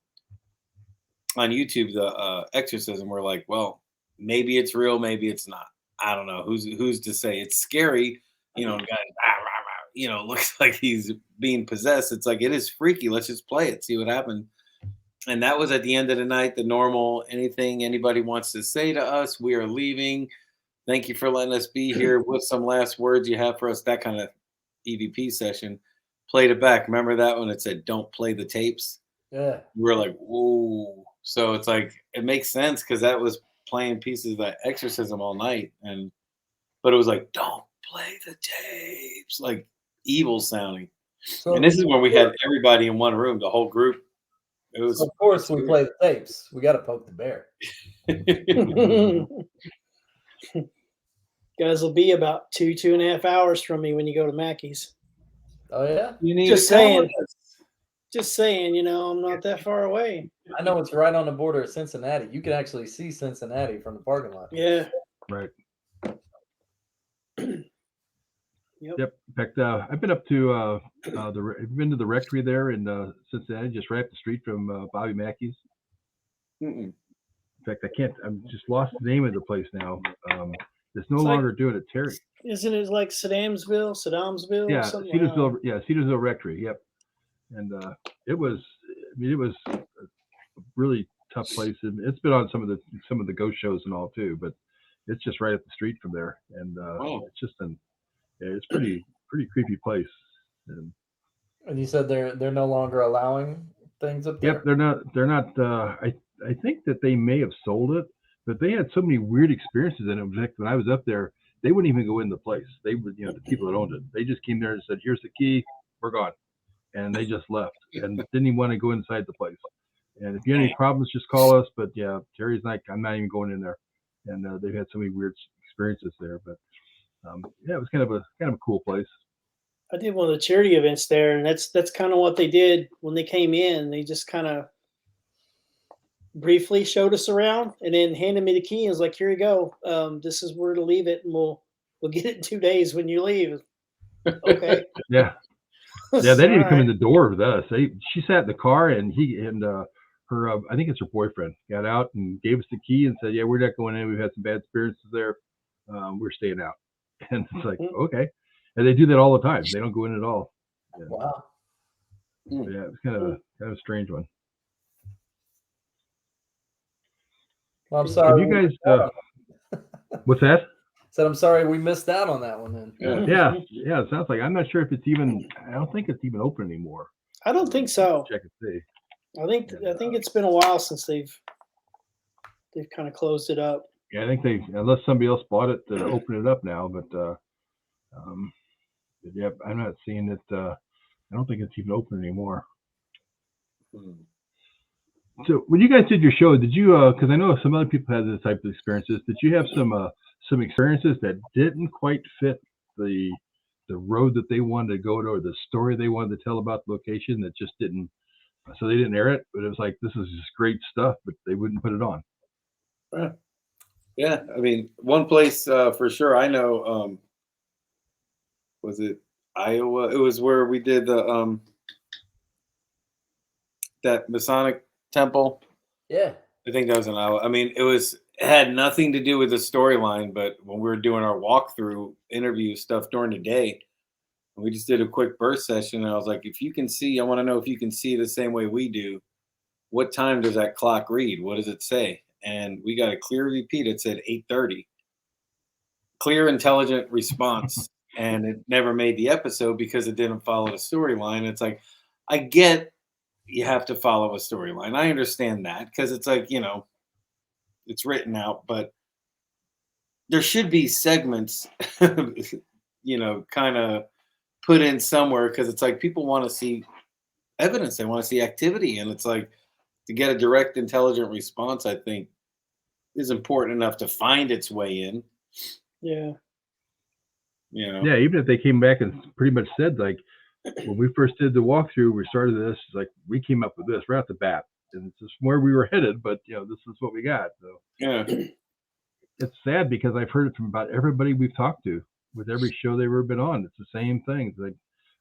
YouTube the exorcism. We're like, well, maybe it's real, maybe it's not. I don't know. Who's to say? It's scary, guy, looks like he's being possessed. It's like it is freaky. Let's just play it, see what happens. And that was at the end of the night, the normal, anything anybody wants to say to us, we are leaving. Thank you for letting us be here. What's some last words you have for us? That kind of EVP session. Played it back. Remember that when it said, don't play the tapes? Yeah. We're like, whoa. So it's like, it makes sense because that was playing pieces of that exorcism all night. But it was like, don't play the tapes. Like evil sounding. So, and this is when we had everybody in one room, the whole group. It was, of course, we play the tapes. We got to poke the bear. Guys will be about 2.5 hours from me when you go to Mackey's. Oh yeah, you need Just to come saying. with us. Just saying, I'm not that far away. I know it's right on the border of Cincinnati. You can actually see Cincinnati from the parking lot. Yeah. Right. Yep. Yep. In fact, I've been up to I've been to the rectory there in Cincinnati, just right up the street from Bobby Mackey's. Mm-mm. In fact, I'm just lost the name of the place now. It's no It's longer doing it, Terry. Isn't it like Saddamsville? Yeah, Something Cedarsville. like Yeah, Cedarsville Rectory. Yep. And it was a really tough place. And it's been on some of the ghost shows and all too, but it's just right up the street from there. And it's just it's pretty creepy place. And you said they're no longer allowing things up there. Yep, they're not. I think that they may have sold it, but they had so many weird experiences in it. In fact, when I was up there, they wouldn't even go in the place. They would, the people that owned it, they just came there and said, "Here's the key, we're gone," and they just left and didn't even want to go inside the place. And if you have any problems, just call us. But yeah, Terry's like, I'm not even going in there. And they've had so many weird experiences there. But yeah, it was kind of a cool place. I did one of the charity events there, and that's kind of what they did when they came in. They just kind of briefly showed us around and then handed me the key and was like, "Here you go. This is where to leave it, and we'll get it in 2 days when you leave." Okay. Yeah. Yeah, they didn't even come in the door with us. She sat in the car, and her I think it's her boyfriend got out and gave us the key and said, "Yeah, we're not going in. We've had some bad experiences there. We're staying out." And it's like, okay. And they do that all the time. They don't go in at all. Yeah. Wow. Yeah, it was kind of a strange one. Well, I'm sorry. Have you guys? What's that? Said I'm sorry we missed out on that one. Then. Yeah. It sounds like I'm not sure if it's even. I don't think it's even open anymore. I don't think so. Check and see. I think it's been a while since they've kind of closed it up. Yeah, I think unless somebody else bought it to open it up now, but yeah, I'm not seeing it. I don't think it's even open anymore. So when you guys did your show, did you? Because I know some other people had this type of experiences. Did you have some experiences that didn't quite fit the road that they wanted to go to, or the story they wanted to tell about the location that just didn't? So they didn't air it, but it was like, this is just great stuff, but they wouldn't put it on. Yeah, I mean, one place for sure I know. Was it Iowa? It was where we did the that Masonic temple. Yeah. I think that was an hour. I mean, it had nothing to do with the storyline, but when we were doing our walkthrough interview stuff during the day, we just did a quick burst session, and I was like, if you can see, I want to know if you can see the same way we do. What time does that clock read? What does it say? And we got a clear repeat. It said 8:30. Clear, intelligent response. And it never made the episode because it didn't follow the storyline. It's like, I get you have to follow a storyline. I understand that because it's like, it's written out, but there should be segments, kind of put in somewhere because it's like people want to see evidence, they want to see activity. And it's like to get a direct, intelligent response, I think is important enough to find its way in. Yeah. Yeah, even if they came back and pretty much said, like, when we first did the walkthrough, we started this, like, we came up with this right off the bat. And it's just where we were headed, but, this is what we got. So Yeah. it's sad because I've heard it from about everybody we've talked to with every show they've ever been on. It's the same thing. It's like,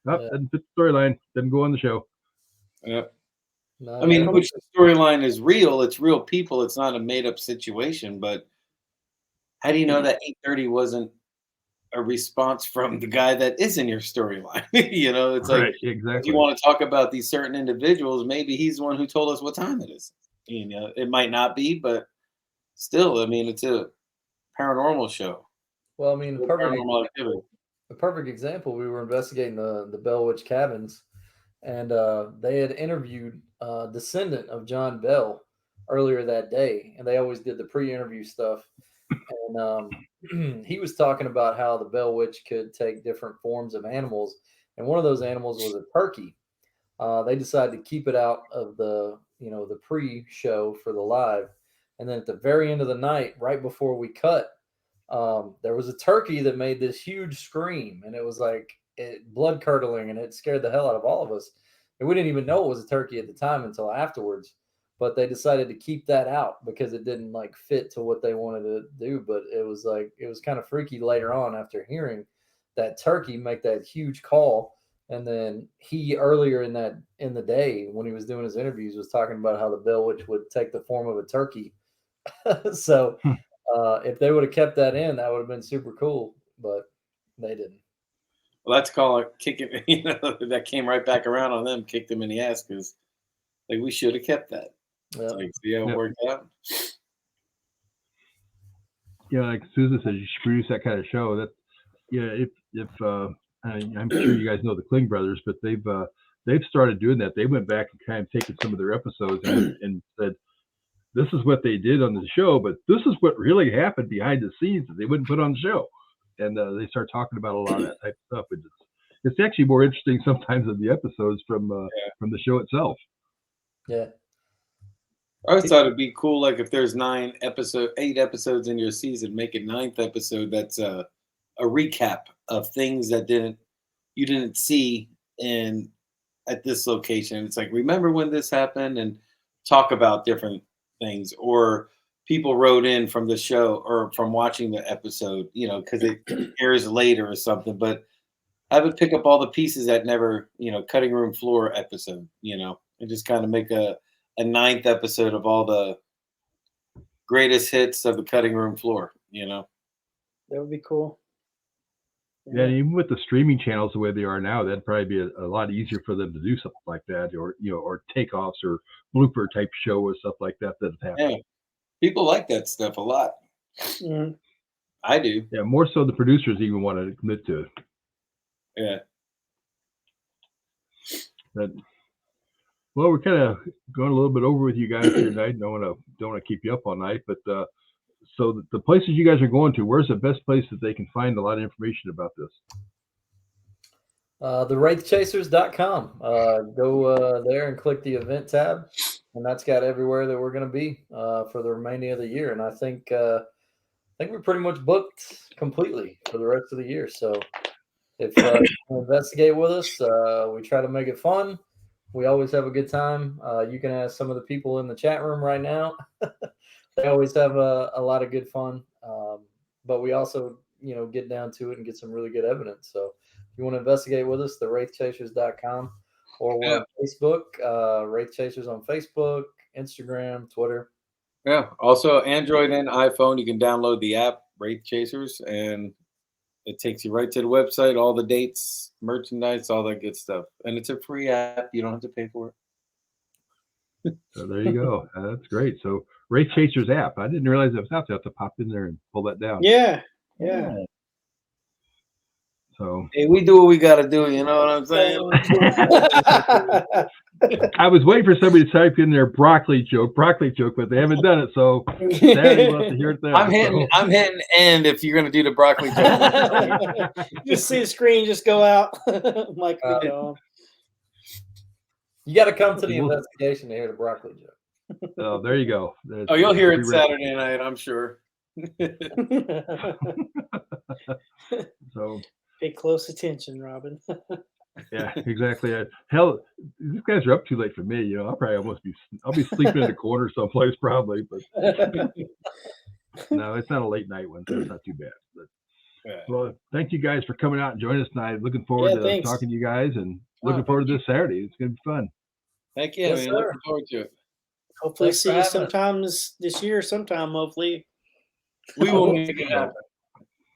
doesn't fit the storyline, doesn't go on the show. Yeah. No, I mean, which the storyline is real. It's real people. It's not a made up situation. But how do you know that 8:30 wasn't a response from the guy that is in your storyline? It's like, Right, if exactly. you want to talk about these certain individuals, maybe he's the one who told us what time it is. It might not be, but still, I mean, it's a paranormal show. Well, I mean, Paranormal activity. a perfect example. We were investigating the Bell Witch cabins, and they had interviewed a descendant of John Bell earlier that day, and they always did the pre-interview stuff. And he was talking about how the Bell Witch could take different forms of animals, and one of those animals was a turkey. They decided to keep it out of the pre-show for the live, and then at the very end of the night, right before we cut, there was a turkey that made this huge scream, and it was like blood curdling, and it scared the hell out of all of us. And we didn't even know it was a turkey at the time until afterwards. But they decided to keep that out because it didn't like fit to what they wanted to do. But it was kind of freaky later on after hearing that turkey make that huge call. And then he earlier in the day when he was doing his interviews was talking about how the Bell Witch would take the form of a turkey. So if they would have kept that in, that would have been super cool. But they didn't. Well, that's called kicking. That came right back around on them, kicked them in the ass because we should have kept that. Yep. Like, see how it worked out. Like Susan says, you should produce that kind of show. That, if I'm sure you guys know the Kling brothers, but they've started doing that. They went back and kind of taken some of their episodes and said, this is what they did on the show, but this is what really happened behind the scenes that they wouldn't put on the show. And they start talking about a lot of that type of stuff. And it's actually more interesting sometimes than the episodes from the show itself. Yeah. I always thought it'd be cool, like if there's 8 episodes in your season, make a 9th episode that's a recap of things that you didn't see at this location. It's like, remember when this happened, and talk about different things. Or people wrote in from the show or from watching the episode, because it airs later or something. But have it pick up all the pieces that never, cutting room floor episode, and just kind of make a 9th episode of all the greatest hits of the cutting room floor, That would be cool. Yeah, even with the streaming channels the way they are now, that'd probably be a lot easier for them to do something like that, or or takeoffs or blooper type show or stuff like that happen. Yeah, people like that stuff a lot. Mm-hmm. I do. Yeah, more so the producers even want to commit to it. Yeah. But, well, we're kind of going a little bit over with you guys here tonight. Don't want to keep you up all night, but so the places you guys are going to, where's the best place that they can find a lot of information about this? The wraithchasers.com. Go there and click the event tab, and that's got everywhere that we're going to be for the remainder of the year. And I think we're pretty much booked completely for the rest of the year. So if you want to investigate with us, we try to make it fun. We always have a good time. You can ask some of the people in the chat room right now. They always have a lot of good fun. But we also, get down to it and get some really good evidence. So if you want to investigate with us, the wraithchasers.com. or we're on Facebook, Wraith Chasers on Facebook, Instagram, Twitter. Yeah. Also, Android and iPhone, you can download the app Wraith Chasers, and it takes you right to the website, all the dates, merchandise, all that good stuff. And it's a free app. You don't have to pay for it. So there you go. That's great. So Wraith Chasers app. I didn't realize it was out there. I have to pop in there and pull that down. Yeah. So Hey, we do what we got to do. You know what I'm saying? I was waiting for somebody to type in their broccoli joke, but they haven't done it. So Saturday we'll have to hear it there. I'm hitting end if you're gonna do the broccoli joke. You see the screen just go out. Mike, you got to come to the investigation to hear the broccoli joke. Oh, there you go. Oh, you'll hear it Saturday night, I'm sure. So pay close attention, Robin. yeah, exactly. Hell, these guys are up too late for me. You know, I'll be sleeping in the corner someplace probably, but no, it's not a late night one, so it's not too bad. But well, thank you guys for coming out and joining us tonight. Looking forward to talking to you guys, and looking forward to this Saturday. It's gonna be fun. Heck yeah, man. Looking forward to it. Hopefully see you sometime this year, hopefully. We will make it happen.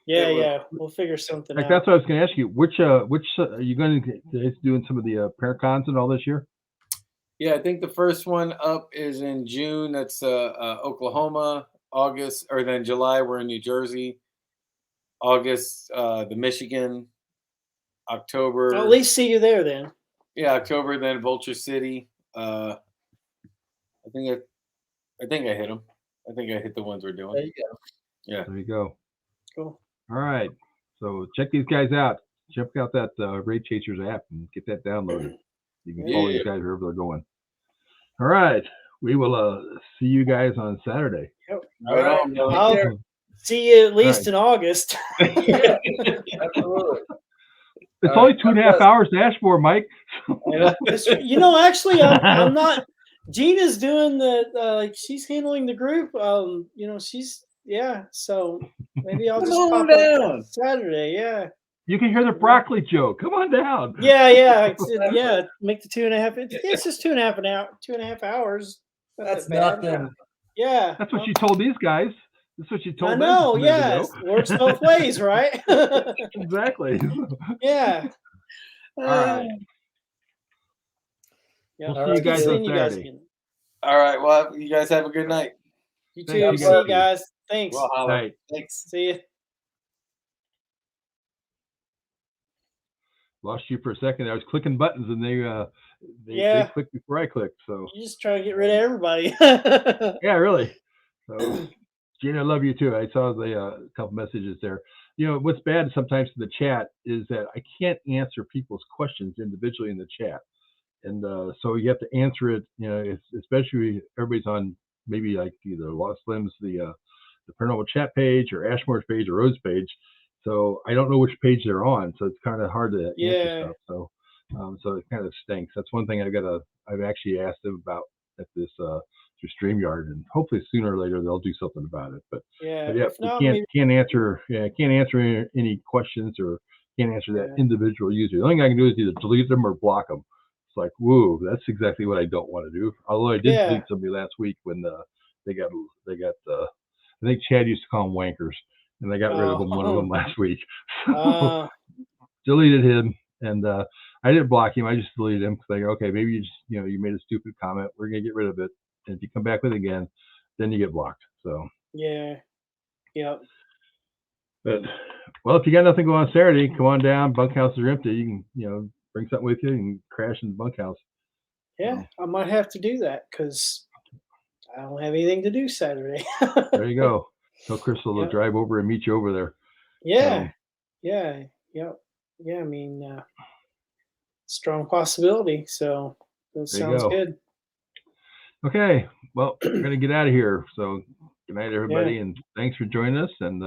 Yeah, we'll figure something out. That's what I was going to ask you. Which are you going to doing some of the Paracons and all this year? Yeah, I think the first one up is in June. That's Oklahoma. August, or then July, we're in New Jersey. August, the Michigan. October. I'll at least see you there then. Yeah, October, then Vulture City. I think I hit them. I think I hit the ones we're doing. There you go. Yeah. There you go. Cool. All right. So check these guys out. Check out that Wraith Chasers app and get that downloaded. You can follow these guys wherever they're going. All right. We will see you guys on Saturday. Yep. All right. I'll see you at least in August. Absolutely. It's only 2.5 hours to Ashmore, Mike. Actually, I'm not. Gina's doing she's handling the group. So maybe I'll just pop down Saturday. Yeah. You can hear the broccoli joke. Come on down. Yeah. Make the 2.5. It's just 2.5 hours. That's nothing. Yeah. That's what she told these guys. That's what she told them. I know. Yeah. It works both ways, right? Exactly. Yeah. All right. Yeah. We'll see you guys on Saturday. All right. Well, you guys have a good night. You too. See you guys. Thanks. Well, All right. Thanks. See you. Lost you for a second. I was clicking buttons and they clicked before I clicked. So you just trying to get rid of everybody. Yeah, really. So Gina, I love you too. I saw the couple messages there. You know, what's bad sometimes in the chat is that I can't answer people's questions individually in the chat. And so you have to answer it, you know, especially everybody's on maybe like either Lost Limbs, the Paranormal Chat page, or Ashmore's page, or Rose page. So I don't know which page they're on. So it's kind of hard to answer stuff. So it kind of stinks. That's one thing I've actually asked them about at this through StreamYard, and hopefully sooner or later they'll do something about it. But we can't answer any questions, or can't answer that individual user. The only thing I can do is either delete them or block them. It's like, whoa, that's exactly what I don't want to do. Although I did delete somebody last week when they got I think Chad used to call them wankers, and they got rid of one of them last week. So deleted him, and I didn't block him. I just deleted him because I go, okay, maybe you made a stupid comment. We're gonna get rid of it, and if you come back with it again, then you get blocked. So But well, if you got nothing going on Saturday, come on down. Bunkhouses are empty. You can bring something with you and crash in the bunkhouse. Yeah, I might have to do that because I don't have anything to do Saturday. There you go. Tell Crystal to drive over and meet you over there. Yeah. I mean, strong possibility. So that sounds good. Okay. Well, we're going to get out of here. So good night, everybody. And thanks for joining us. And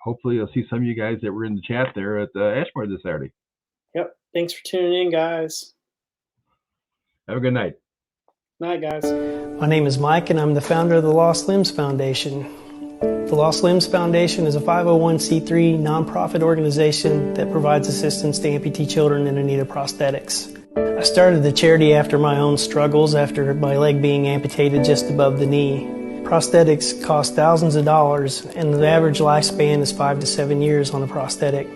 hopefully you'll see some of you guys that were in the chat there at Ashmore this Saturday. Yep. Thanks for tuning in, guys. Have a good night. Night, guys. My name is Mike, and I'm the founder of the Lost Limbs Foundation. The Lost Limbs Foundation is a 501c3 nonprofit organization that provides assistance to amputee children in need of prosthetics. I started the charity after my own struggles, after my leg being amputated just above the knee. Prosthetics cost thousands of dollars, and the average lifespan is 5 to 7 years on a prosthetic.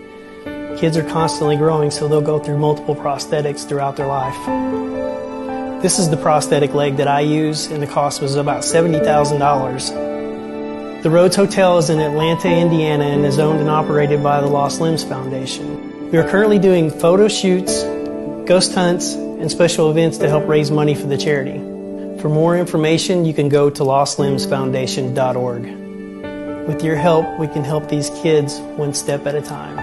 Kids are constantly growing, so they'll go through multiple prosthetics throughout their life. This is the prosthetic leg that I use, and the cost was about $70,000. The Rhodes Hotel is in Atlanta, Indiana, and is owned and operated by the Lost Limbs Foundation. We are currently doing photo shoots, ghost hunts, and special events to help raise money for the charity. For more information, you can go to lostlimbsfoundation.org. With your help, we can help these kids one step at a time.